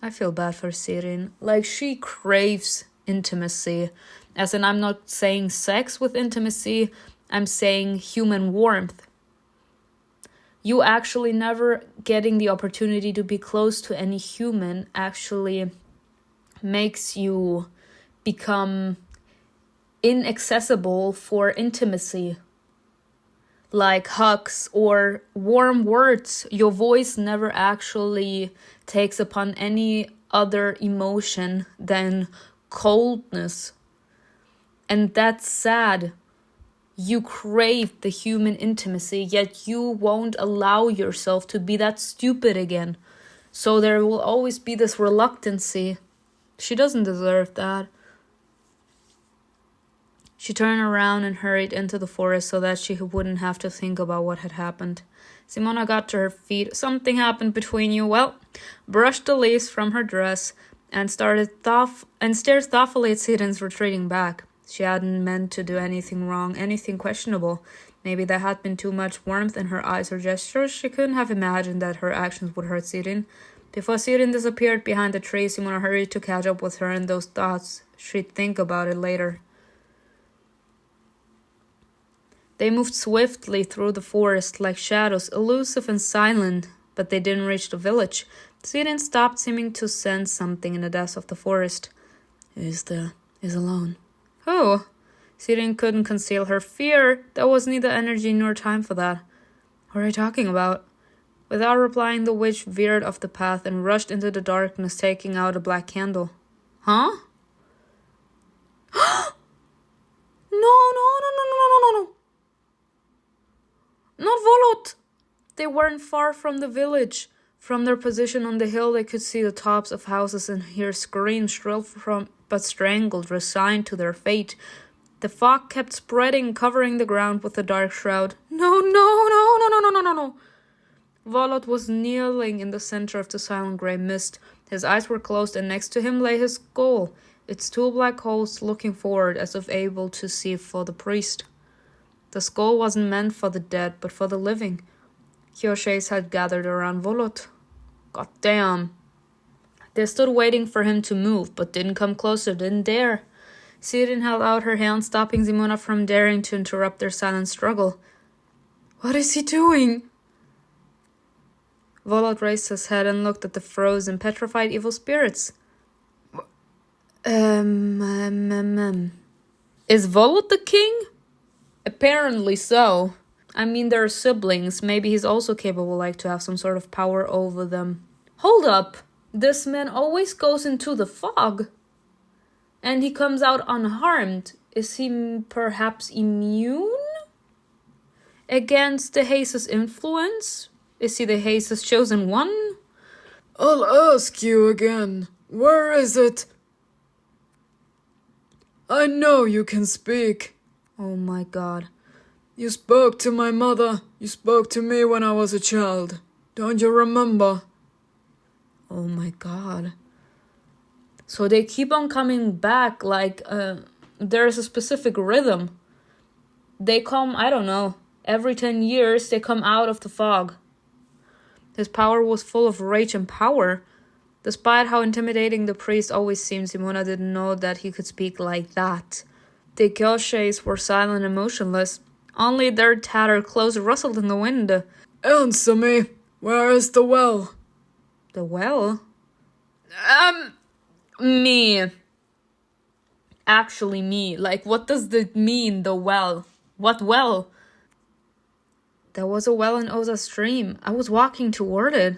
I feel bad for SIRIN. Like, she craves intimacy. As in, I'm not saying sex with intimacy. I'm saying human warmth. You actually never getting the opportunity to be close to any human actually makes you become inaccessible for intimacy, like hugs or warm words. Your voice never actually takes upon any other emotion than coldness, and that's sad. You crave the human intimacy, yet you won't allow yourself to be that stupid again. So there will always be this reluctancy. She doesn't deserve that. She turned around and hurried into the forest so that she wouldn't have to think about what had happened. Simona got to her feet. Something happened between you. Well, brushed the leaves from her dress and stared thoughtfully at SIRIN's retreating back. She hadn't meant to do anything wrong, anything questionable. Maybe there had been too much warmth in her eyes or gestures. She couldn't have imagined that her actions would hurt SIRIN. Before SIRIN disappeared behind the tree, Simona hurried to catch up with her and those thoughts. She'd think about it later. They moved swiftly through the forest like shadows, elusive and silent, but they didn't reach the village. SIRIN stopped, seeming to sense something in the depths of the forest. Is alone. Who? SIRIN couldn't conceal her fear. There was neither energy nor time for that. What are you talking about? Without replying, the witch veered off the path and rushed into the darkness, taking out a black candle. Huh? No. Not Volot. They weren't far from the village. From their position on the hill, they could see the tops of houses and hear screams, shrill but strangled, resigned to their fate. The fog kept spreading, covering the ground with a dark shroud. No. Volot was kneeling in the center of the silent grey mist. His eyes were closed, and next to him lay his skull, its two black holes looking forward as if able to see for the priest. The skull wasn't meant for the dead, but for the living. Kyioshei's had gathered around Volot. God damn. They stood waiting for him to move, but didn't come closer, didn't dare. SIRIN held out her hand, stopping Simona from daring to interrupt their silent struggle. What is he doing? Volot raised his head and looked at the frozen, petrified evil spirits. Is Volot the king? Apparently so. I mean, they're siblings. Maybe he's also capable, to have some sort of power over them. Hold up. This man always goes into the fog. And he comes out unharmed. Is he perhaps immune against the Haze's influence? Is he the Haze's chosen one? I'll ask you again. Where is it? I know you can speak. Oh my god. You spoke to my mother. You spoke to me when I was a child. Don't you remember? Oh my god. So they keep on coming back there's a specific rhythm. They come, I don't know, every 10 years they come out of the fog. His power was full of rage and power. Despite how intimidating the priest always seemed, Simona didn't know that he could speak like that. The Kyosheis were silent and motionless. Only their tattered clothes rustled in the wind. Answer me. Where is the well? The well? Me. Actually me. What does that mean, the well? What well? There was a well in Ozar's stream. I was walking toward it.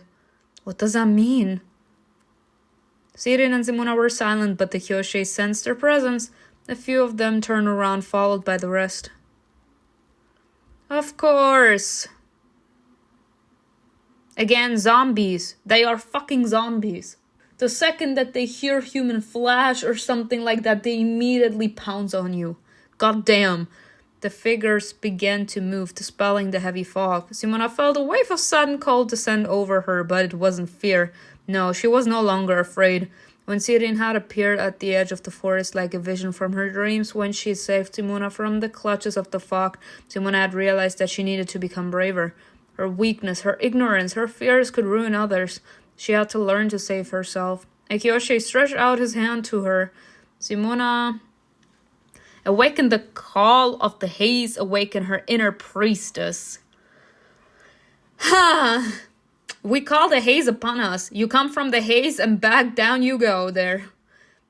What does that mean? SIRIN and Simona were silent, but the Kyioshei sensed their presence. A few of them turned around, followed by the rest. Of course. Again, zombies. They are fucking zombies. The second that they hear human flesh or something like that, they immediately pounce on you. God damn. The figures began to move, dispelling the heavy fog. Simona felt a wave of sudden cold descend over her, but it wasn't fear. No, she was no longer afraid. When SIRIN had appeared at the edge of the forest like a vision from her dreams, when she saved Simona from the clutches of the fog, Simona had realized that she needed to become braver. Her weakness, her ignorance, her fears could ruin others. She had to learn to save herself. Kyioshei stretched out his hand to her. Simona awakened the call of the Haze, awakened her inner priestess. Ha! We call the Haze upon us. You come from the Haze and back down you go there.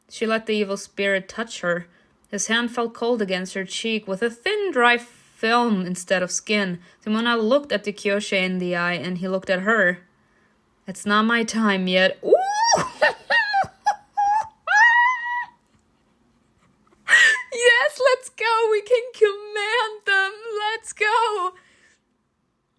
She let the evil spirit touch her. His hand felt cold against her cheek with a thin, dry film instead of skin. Simona looked at the Kyioshei in the eye and he looked at her. It's not my time yet. Ooh! Yes, let's go. We can command them. Let's go.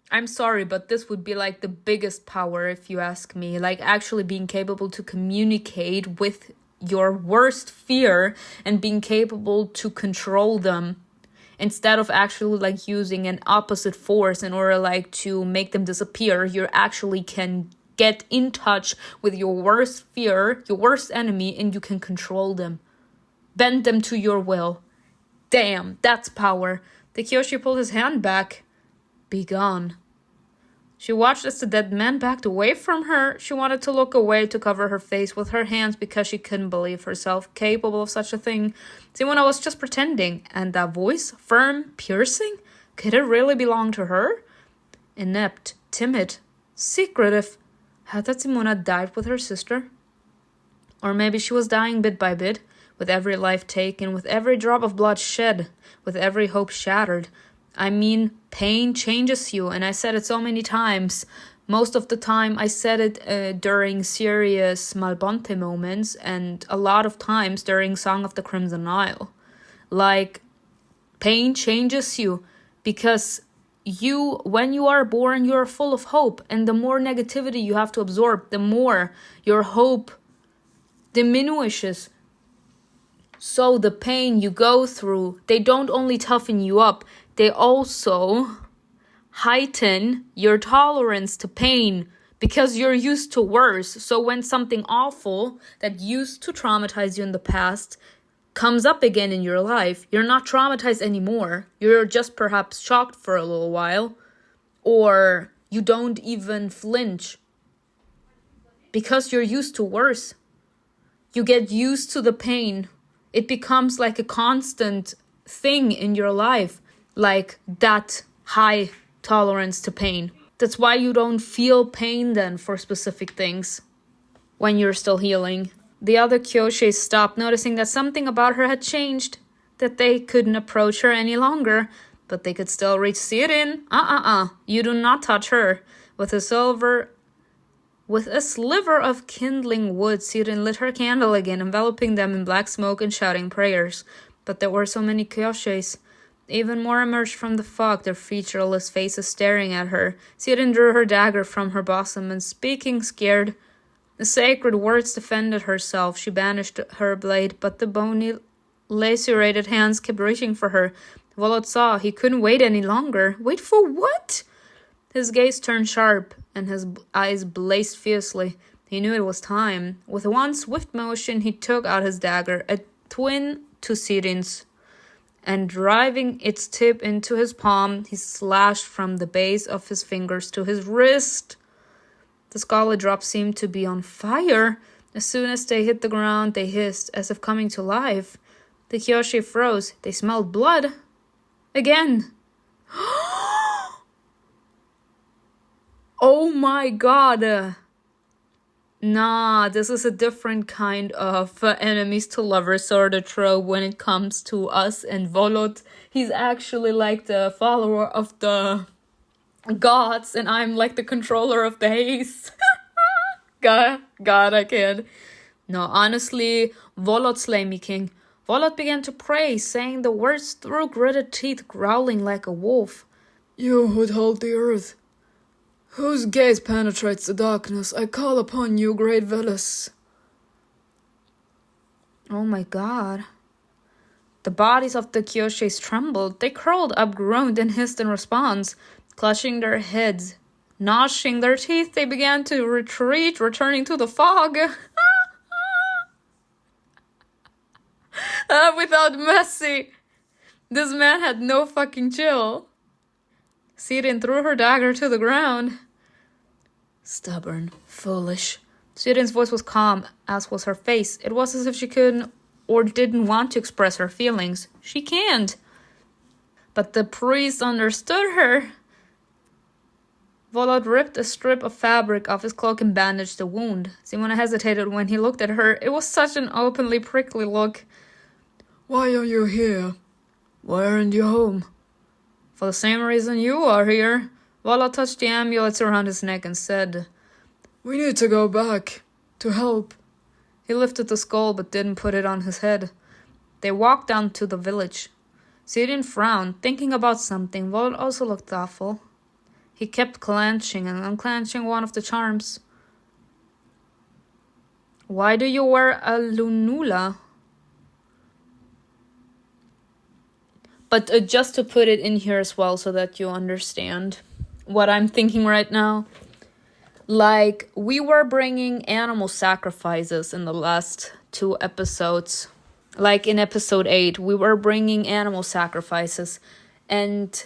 I'm sorry, but this would be the biggest power if you ask me. Actually being capable to communicate with your worst fear and being capable to control them. Instead of actually using an opposite force in order to make them disappear, you actually can get in touch with your worst fear, your worst enemy, and you can control them. Bend them to your will. Damn, that's power. The Kyioshei pulled his hand back. Be gone. She watched as the dead man backed away from her. She wanted to look away to cover her face with her hands because she couldn't believe herself capable of such a thing. Simona was just pretending. And that voice, firm, piercing, could it really belong to her? Inept, timid, secretive. Had that Simona died with her sister? Or maybe she was dying bit by bit, with every life taken, with every drop of blood shed, with every hope shattered. I mean, pain changes you, and I said it so many times. Most of the time I said it during serious Malbonte moments, and a lot of times during Song of the Crimson Nile. Pain changes you, because when you are born, you are full of hope, and the more negativity you have to absorb, the more your hope diminishes. So the pain you go through, they don't only toughen you up, they also heighten your tolerance to pain because you're used to worse. So when something awful that used to traumatize you in the past comes up again in your life, you're not traumatized anymore. You're just perhaps shocked for a little while, or you don't even flinch because you're used to worse. You get used to the pain. It becomes like a constant thing in your life, like that high tolerance to pain. That's why you don't feel pain then for specific things when you're still healing. The other Kyioshei stopped, noticing that something about her had changed, that they couldn't approach her any longer, but they could still reach SIRIN. You do not touch her. With a sliver of kindling wood, SIRIN lit her candle again, enveloping them in black smoke and shouting prayers. But there were so many Kyosheis. Even more emerged from the fog, their featureless faces staring at her. SIRIN drew her dagger from her bosom and, speaking scared, the sacred words defended herself. She banished her blade, but the bony, lacerated hands kept reaching for her. Volot saw he couldn't wait any longer. Wait for what? His gaze turned sharp, and his eyes blazed fiercely. He knew it was time. With one swift motion, he took out his dagger, a twin to SIRIN's, and driving its tip into his palm, he slashed from the base of his fingers to his wrist. The scarlet drops seemed to be on fire. As soon as they hit the ground, they hissed, as if coming to life. The Kyioshei froze. They smelled blood. Again. Oh my god. Nah, this is a different kind of enemies to lovers sort of trope when it comes to us and Volot. He's actually like the follower of the gods, and I'm like the controller of the Haze. God, I can't. No, honestly, Volot slay me, king. Volot began to pray, saying the words through gritted teeth, growling like a wolf. You who hold the earth, whose gaze penetrates the darkness, I call upon you, great Veles. Oh my god. The bodies of the Kyosheis trembled. They curled up, groaned, and hissed in response. Clutching their heads, gnashing their teeth, they began to retreat, returning to the fog. Without mercy. This man had no fucking chill. SIRIN threw her dagger to the ground. Stubborn, foolish. SIRIN's voice was calm, as was her face. It was as if she couldn't or didn't want to express her feelings. She can't. But the priest understood her. Volot ripped a strip of fabric off his cloak and bandaged the wound. Simona hesitated when he looked at her. It was such an openly prickly look. Why are you here? Why aren't you home? For the same reason you are here. Volot touched the amulets around his neck and said, We need to go back. To help. He lifted the skull but didn't put it on his head. They walked down to the village. SIRIN frowned, thinking about something. Volot also looked thoughtful. He kept clenching and unclenching one of the charms. Why do you wear a lunula? But just to put it in here as well so that you understand what I'm thinking right now. Like, we were bringing animal sacrifices in the last 2 episodes. Like in episode 8, we were bringing animal sacrifices. And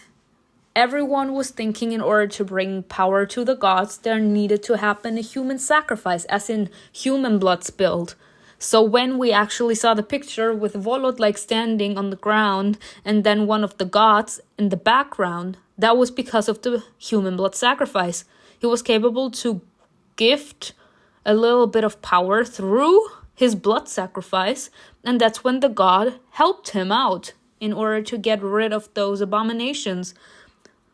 everyone was thinking in order to bring power to the gods, there needed to happen a human sacrifice, as in human blood spilled. So when we actually saw the picture with Volot like standing on the ground and then one of the gods in the background, that was because of the human blood sacrifice. He was capable to gift a little bit of power through his blood sacrifice, and that's when the god helped him out in order to get rid of those abominations.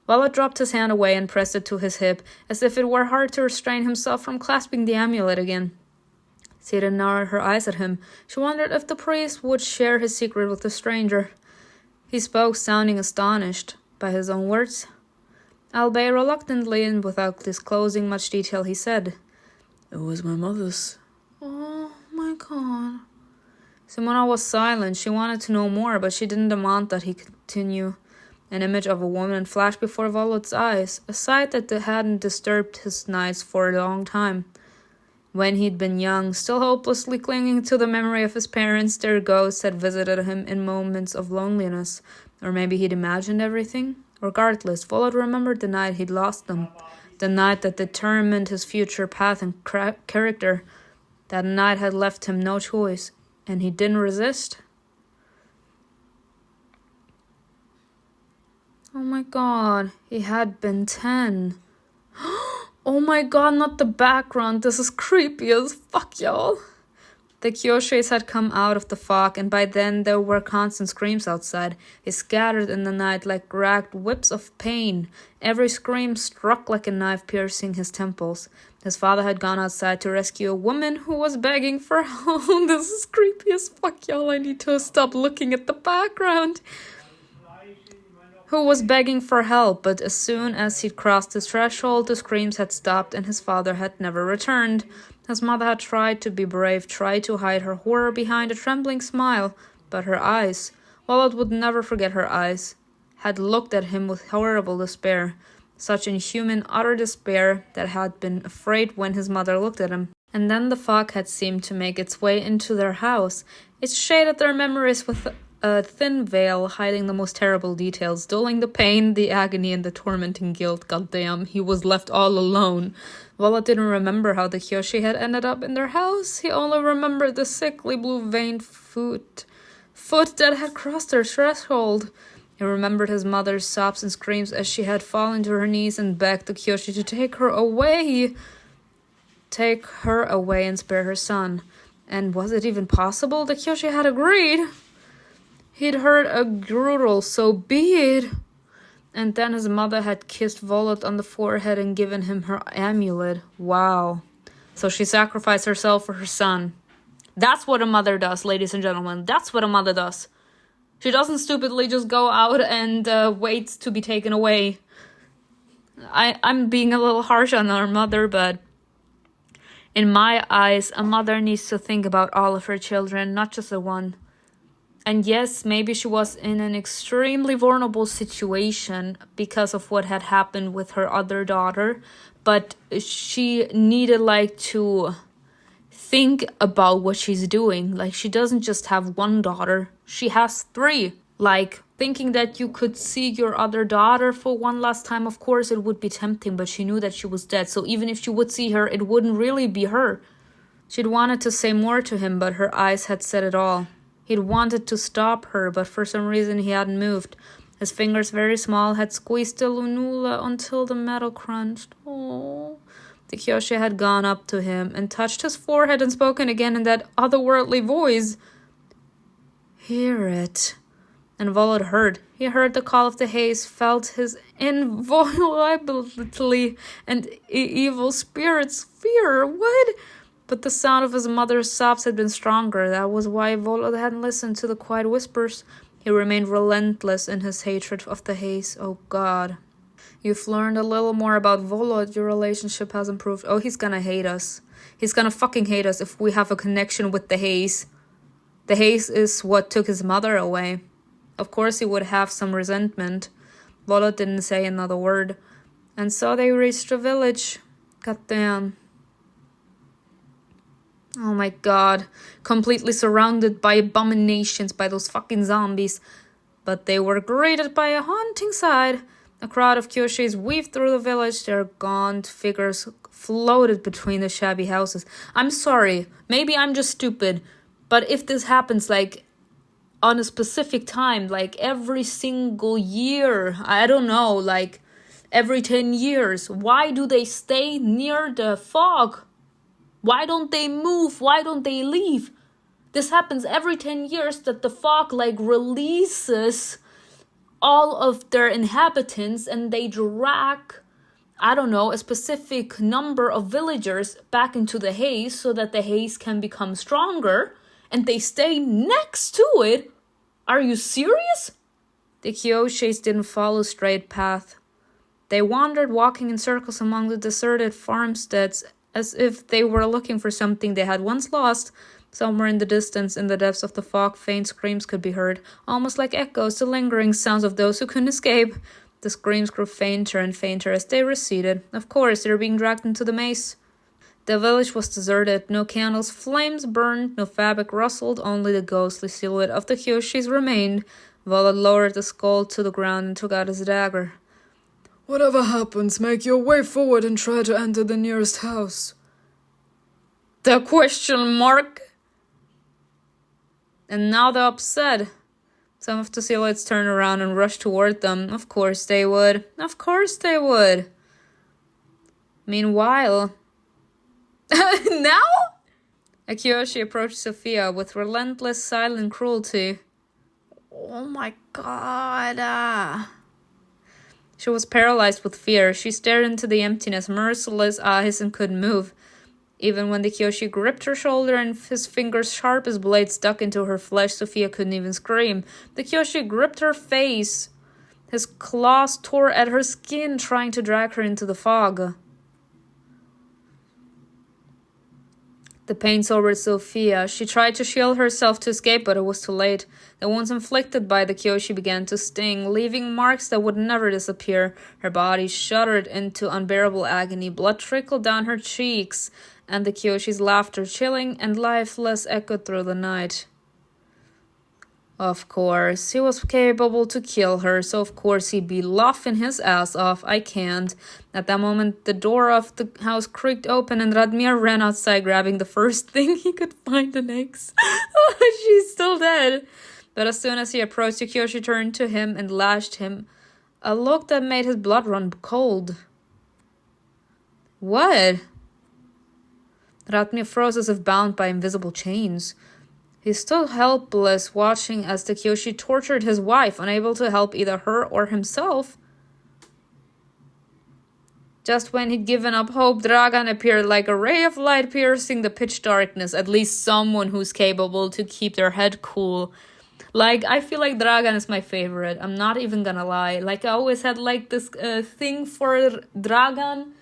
Volot dropped his hand away and pressed it to his hip, as if it were hard to restrain himself from clasping the amulet again. SIRIN narrowed her eyes at him. She wondered if the priest would share his secret with the stranger. He spoke, sounding astonished by his own words. Albeit reluctantly and without disclosing much detail, he said, It was my mother's. Oh my god. Simona was silent. She wanted to know more, but she didn't demand that he continue. An image of a woman flashed before Volot's eyes, a sight that hadn't disturbed his nights for a long time. When he'd been young, still hopelessly clinging to the memory of his parents, their ghosts had visited him in moments of loneliness. Or maybe he'd imagined everything? Regardless, Volot remembered the night he'd lost them. The night that determined his future path and character. That night had left him no choice, and he didn't resist. Oh my god, he had been 10. Oh my god, not the background. This is creepy as fuck, y'all. The Kyosheis had come out of the fog, and by then there were constant screams outside. They scattered in the night like ragged whips of pain. Every scream struck like a knife, piercing his temples. His father had gone outside to rescue a woman who was begging for help. This is creepy as fuck, y'all. I need to stop looking at the background. Who was begging for help, but as soon as he'd crossed his threshold, the screams had stopped and his father had never returned. His mother had tried to be brave, tried to hide her horror behind a trembling smile, but her eyes, Volot would never forget her eyes, had looked at him with horrible despair, such inhuman, utter despair that had been afraid when his mother looked at him. And then the fog had seemed to make its way into their house. It shaded their memories with a thin veil, hiding the most terrible details, dulling the pain, the agony, and the tormenting guilt. Goddamn, he was left all alone. Volot didn't remember how the Kyioshei had ended up in their house. He only remembered the sickly blue-veined foot that had crossed their threshold. He remembered his mother's sobs and screams as she had fallen to her knees and begged the Kyioshei to take her away. Take her away and spare her son. And was it even possible? The Kyioshei had agreed. He'd heard a gruel, so be it. And then his mother had kissed Volot on the forehead and given him her amulet. Wow. So she sacrificed herself for her son. That's what a mother does, ladies and gentlemen. That's what a mother does. She doesn't stupidly just go out and wait to be taken away. I'm being a little harsh on our mother, but in my eyes, a mother needs to think about all of her children, not just the one. And yes, maybe she was in an extremely vulnerable situation because of what had happened with her other daughter, but she needed to think about what she's doing. Like, she doesn't just have one daughter, she has 3. Like, thinking that you could see your other daughter for one last time, of course it would be tempting, but she knew that she was dead, so even if she would see her, it wouldn't really be her. She'd wanted to say more to him, but her eyes had said it all. He'd wanted to stop her, but for some reason he hadn't moved. His fingers, very small, had squeezed the lunula until the metal crunched. Oh. The Kyioshei had gone up to him and touched his forehead and spoken again in that otherworldly voice. Hear it. And Volot heard. He heard the call of the Haze, felt his inviolability and evil spirit's fear. What? But the sound of his mother's sobs had been stronger. That was why Volot hadn't listened to the quiet whispers. He remained relentless in his hatred of the Haze. Oh God. You've learned a little more about Volot. Your relationship has improved. Oh, he's gonna hate us. He's gonna fucking hate us if we have a connection with the Haze. The Haze is what took his mother away. Of course he would have some resentment. Volot didn't say another word. And so they reached the village. Goddamn. Oh my god. Completely surrounded by abominations, by those fucking zombies. But they were greeted by a haunting sight. A crowd of Kyosheis weaved through the village. Their gaunt figures floated between the shabby houses. I'm sorry. Maybe I'm just stupid. But if this happens, on a specific time, every single year, I don't know, every 10 years, why do they stay near the fog? Why don't they move? Why don't they leave? This happens every 10 years that the fog releases all of their inhabitants and they drag, I don't know, a specific number of villagers back into the haze so that the haze can become stronger and they stay next to it. Are you serious? The Kyosheis didn't follow a straight path. They wandered, walking in circles among the deserted farmsteads as if they were looking for something they had once lost. Somewhere in the distance, in the depths of the fog, faint screams could be heard, almost like echoes, the lingering sounds of those who couldn't escape. The screams grew fainter and fainter as they receded. Of course, they were being dragged into the maze. The village was deserted. No candles' flames burned, no fabric rustled, only the ghostly silhouette of the Kyosheis remained. Volot lowered the skull to the ground and took out his dagger. Whatever happens, make your way forward and try to enter the nearest house. The question mark? And now they're upset. Some of the silhouettes turned around and rushed toward them. Of course they would. Of course they would. Meanwhile... Now? Kyioshei approached Sophia with relentless, silent cruelty. Oh my god. She was paralyzed with fear. She stared into the emptiness, merciless eyes, and couldn't move. Even when the Kyioshei gripped her shoulder and his fingers sharp as blades stuck into her flesh, Sophia couldn't even scream. The Kyioshei gripped her face. His claws tore at her skin, trying to drag her into the fog. The pain sobered Sophia. She tried to shield herself to escape, but it was too late. The wounds inflicted by the Kyioshei began to sting, leaving marks that would never disappear. Her body shuddered into unbearable agony. Blood trickled down her cheeks, and the Kyoshei's laughter, chilling and lifeless, echoed through the night. Of course, he was capable to kill her, so of course he'd be laughing his ass off. I can't. At that moment, the door of the house creaked open and Radmir ran outside, grabbing the first thing he could find, an axe. She's still dead. But as soon as he approached, Kyioshei turned to him and lashed him, a look that made his blood run cold. What? Radmir froze as if bound by invisible chains. He stood helpless, watching as the Kyioshei tortured his wife, unable to help either her or himself. Just when he'd given up hope, Dragan appeared like a ray of light piercing the pitch darkness. At least someone who's capable to keep their head cool. Like, I feel like Dragan is my favorite. I'm not even gonna lie. Like, I always had like this thing for Dragan.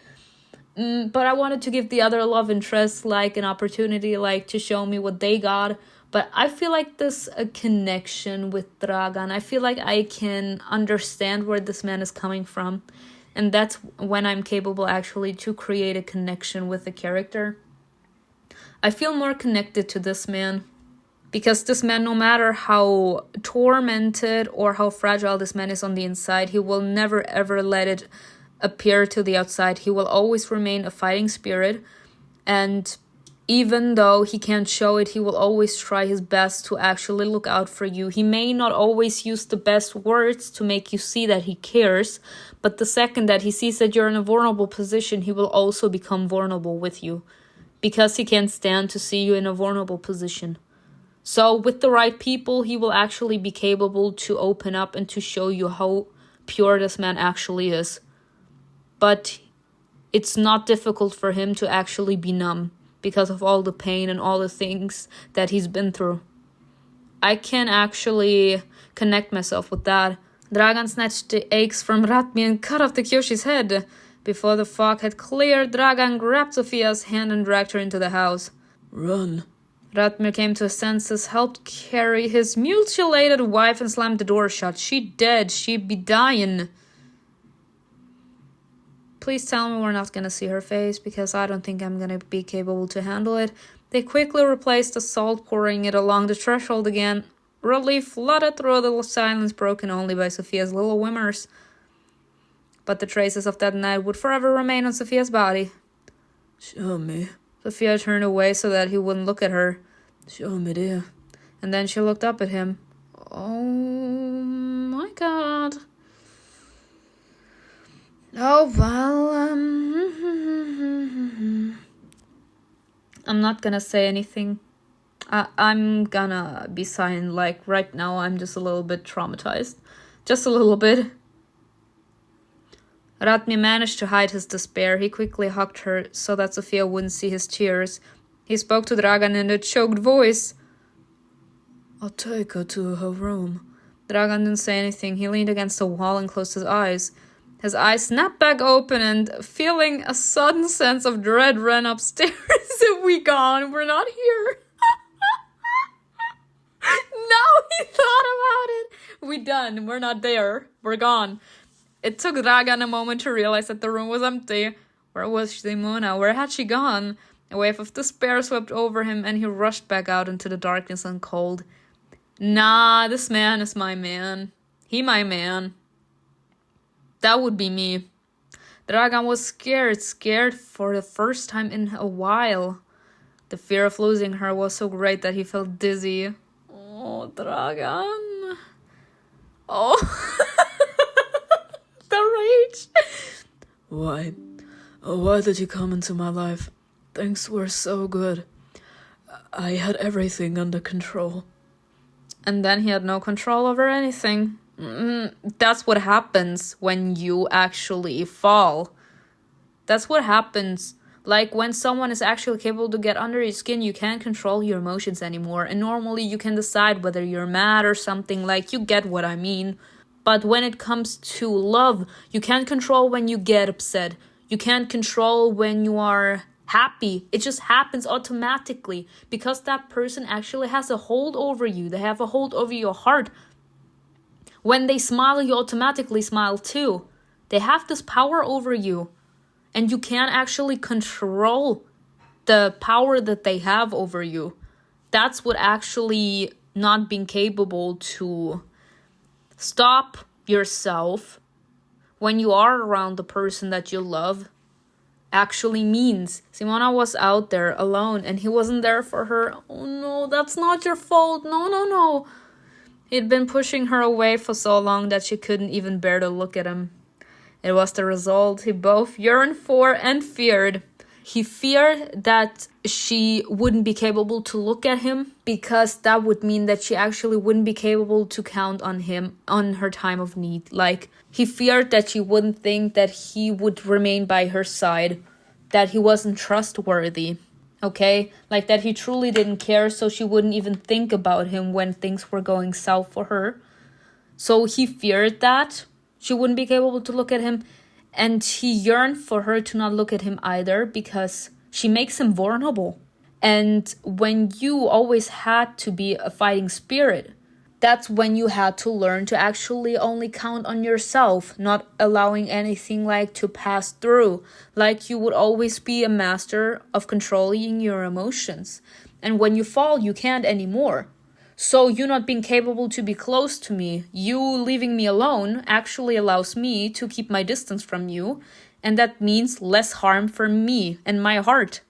But I wanted to give the other love interests like an opportunity, like to show me what they got. But I feel like this connection with Dragan. I feel like I can understand where this man is coming from. And that's when I'm capable actually to create a connection with the character. I feel more connected to this man. Because this man, no matter how tormented or how fragile this man is on the inside, he will never ever let it appear to the outside. He will always remain a fighting spirit. And even though he can't show it, he will always try his best to actually look out for you. He may not always use the best words to make you see that he cares, but the second that he sees that you're in a vulnerable position, he will also become vulnerable with you, because he can't stand to see you in a vulnerable position. So with the right people, he will actually be capable to open up and to show you how pure this man actually is. But it's not difficult for him to actually be numb, because of all the pain and all the things that he's been through. I can actually connect myself with that. Dragan snatched the axe from Radmir and cut off the Kyoshei's head. Before the fog had cleared, Dragan grabbed Sophia's hand and dragged her into the house. Run. Radmir came to his senses, helped carry his mutilated wife, and slammed the door shut. She dead. She'd be dying. Please tell me we're not gonna see her face, because I don't think I'm gonna be capable to handle it. They quickly replaced the salt, pouring it along the threshold again. Relief flooded through the silence, broken only by Sophia's little whimers. But the traces of that night would forever remain on Sophia's body. Show me. Sophia turned away so that he wouldn't look at her. Show me, dear. And then she looked up at him. Oh my god. Oh, well, I'm not gonna say anything. I'm gonna be silent. Like, right now, I'm just a little bit traumatized. Just a little bit. Radmir managed to hide his despair. He quickly hugged her so that Sophia wouldn't see his tears. He spoke to Dragan in a choked voice. I'll take her to her room. Dragan didn't say anything. He leaned against the wall and closed his eyes. His eyes snapped back open, and feeling a sudden sense of dread ran upstairs. We gone. We're not here. Now he thought about it. We done. We're not there. We're gone. It took Dragan a moment to realize that the room was empty. Where was Simona? Where had she gone? A wave of despair swept over him, and he rushed back out into the darkness and cold. Nah, this man is my man. He my man. That would be me. Dragan was scared for the first time in a while. The fear of losing her was so great that he felt dizzy. Oh, Dragan. Oh, the rage. Why? Oh, why did you come into my life? Things were so good. I had everything under control. And then he had no control over anything. That's what happens when you actually fall. That's what happens. Like when someone is actually capable to get under your skin, you can't control your emotions anymore. And normally you can decide whether you're mad or something, like you get what I mean. But when it comes to love, you can't control when you get upset. You can't control when you are happy. It just happens automatically because that person actually has a hold over you. They have a hold over your heart. When they smile, you automatically smile too. They have this power over you. And you can't actually control the power that they have over you. That's what actually not being capable to stop yourself when you are around the person that you love actually means. Simona was out there alone and he wasn't there for her. Oh no, that's not your fault. No. He'd been pushing her away for so long that she couldn't even bear to look at him. It was the result he both yearned for and feared. He feared that she wouldn't be capable to look at him because that would mean that she actually wouldn't be capable to count on him on her time of need. Like, he feared that she wouldn't think that he would remain by her side, that he wasn't trustworthy, okay? Like that he truly didn't care, so she wouldn't even think about him when things were going south for her. So he feared that she wouldn't be capable to look at him, and he yearned for her to not look at him either because she makes him vulnerable. And when you always had to be a fighting spirit, that's when you had to learn to actually only count on yourself, not allowing anything like to pass through. Like you would always be a master of controlling your emotions. And when you fall, you can't anymore. So you not being capable to be close to me, you leaving me alone, actually allows me to keep my distance from you. And that means less harm for me and my heart.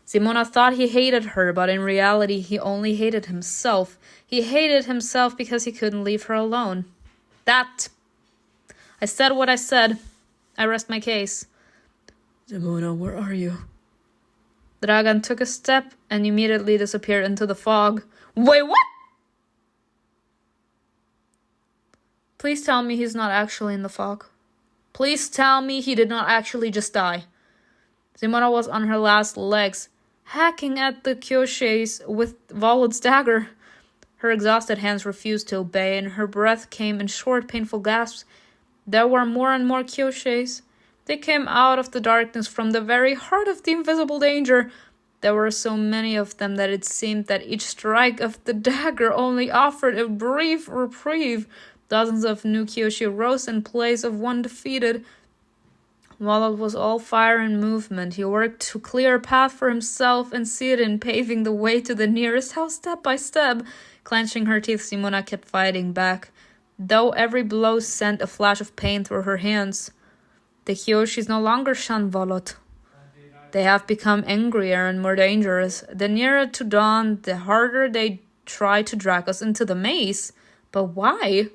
Simona thought he hated her, but in reality he only hated himself. He hated himself because he couldn't leave her alone. That. I said what I said. I rest my case. Simona, where are you? Dragan took a step and immediately disappeared into the fog. Wait, what? Please tell me he's not actually in the fog. Please tell me he did not actually just die. Simona was on her last legs, hacking at the Kyioshei with Volot's dagger. Her exhausted hands refused to obey, and her breath came in short, painful gasps. There were more and more Kyioshei. They came out of the darkness from the very heart of the invisible danger. There were so many of them that it seemed that each strike of the dagger only offered a brief reprieve. Dozens of new Kyioshei rose in place of one defeated. Volot was all fire and movement. He worked to clear a path for himself and SIRIN, paving the way to the nearest house step by step. Clenching her teeth, Simona kept fighting back, though every blow sent a flash of pain through her hands. The Kyioshis no longer shun Volot. They have become angrier and more dangerous. The nearer to dawn, the harder they try to drag us into the maze. But why?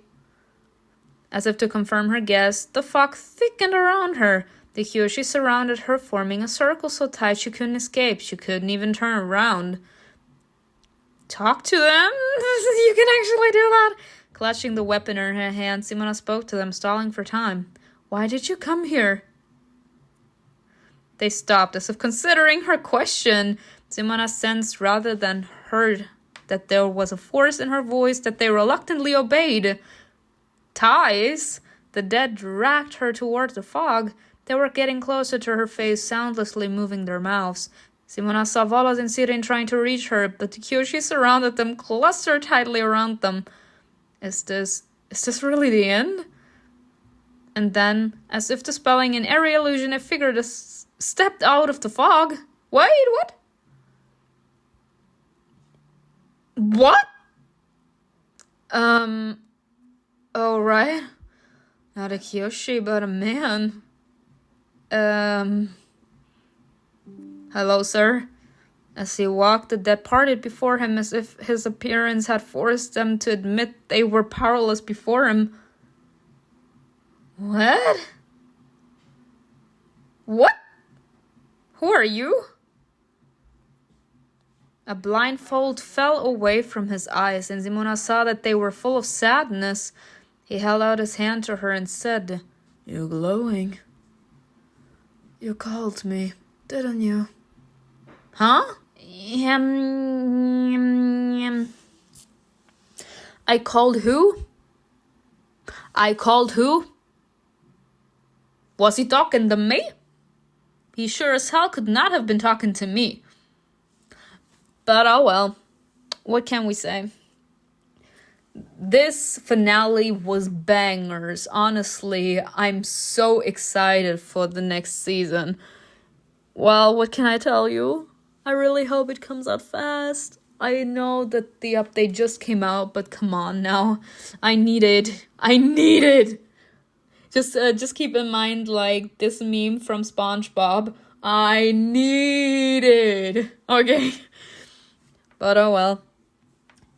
As if to confirm her guess, the fog thickened around her. The Kyioshis surrounded her, forming a circle so tight she couldn't escape. She couldn't even turn around. Talk to them? You can actually do that? Clutching the weapon in her hand, Simona spoke to them, stalling for time. Why did you come here? They stopped, as if considering her question. Simona sensed rather than heard that there was a force in her voice that they reluctantly obeyed. Ties? The dead dragged her towards the fog. They were getting closer to her face, soundlessly moving their mouths. Simona saw Volot and SIRIN trying to reach her, but the Kyioshis surrounded them, clustered tightly around them. Is this really the end? And then, as if dispelling an airy illusion, a figure stepped out of the fog. Wait, what? What? Oh, right. Not a Kyioshei, but a man. Hello, sir. As he walked, the dead parted before him as if his appearance had forced them to admit they were powerless before him. What? What? Who are you? A blindfold fell away from his eyes, and Simona saw that they were full of sadness. He held out his hand to her and said, You're glowing. You called me, didn't you? Huh? I called who? I called who? Was he talking to me? He sure as hell could not have been talking to me. But oh well, what can we say? This finale was bangers. Honestly, I'm so excited for the next season. Well, what can I tell you? I really hope it comes out fast. I know that the update just came out, but come on now. I need it. Just keep in mind, like, this meme from SpongeBob. I need it. Okay. But oh well.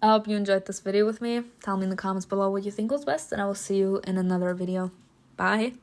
I hope you enjoyed this video with me. Tell me in the comments below what you think was best, and I will see you in another video. Bye.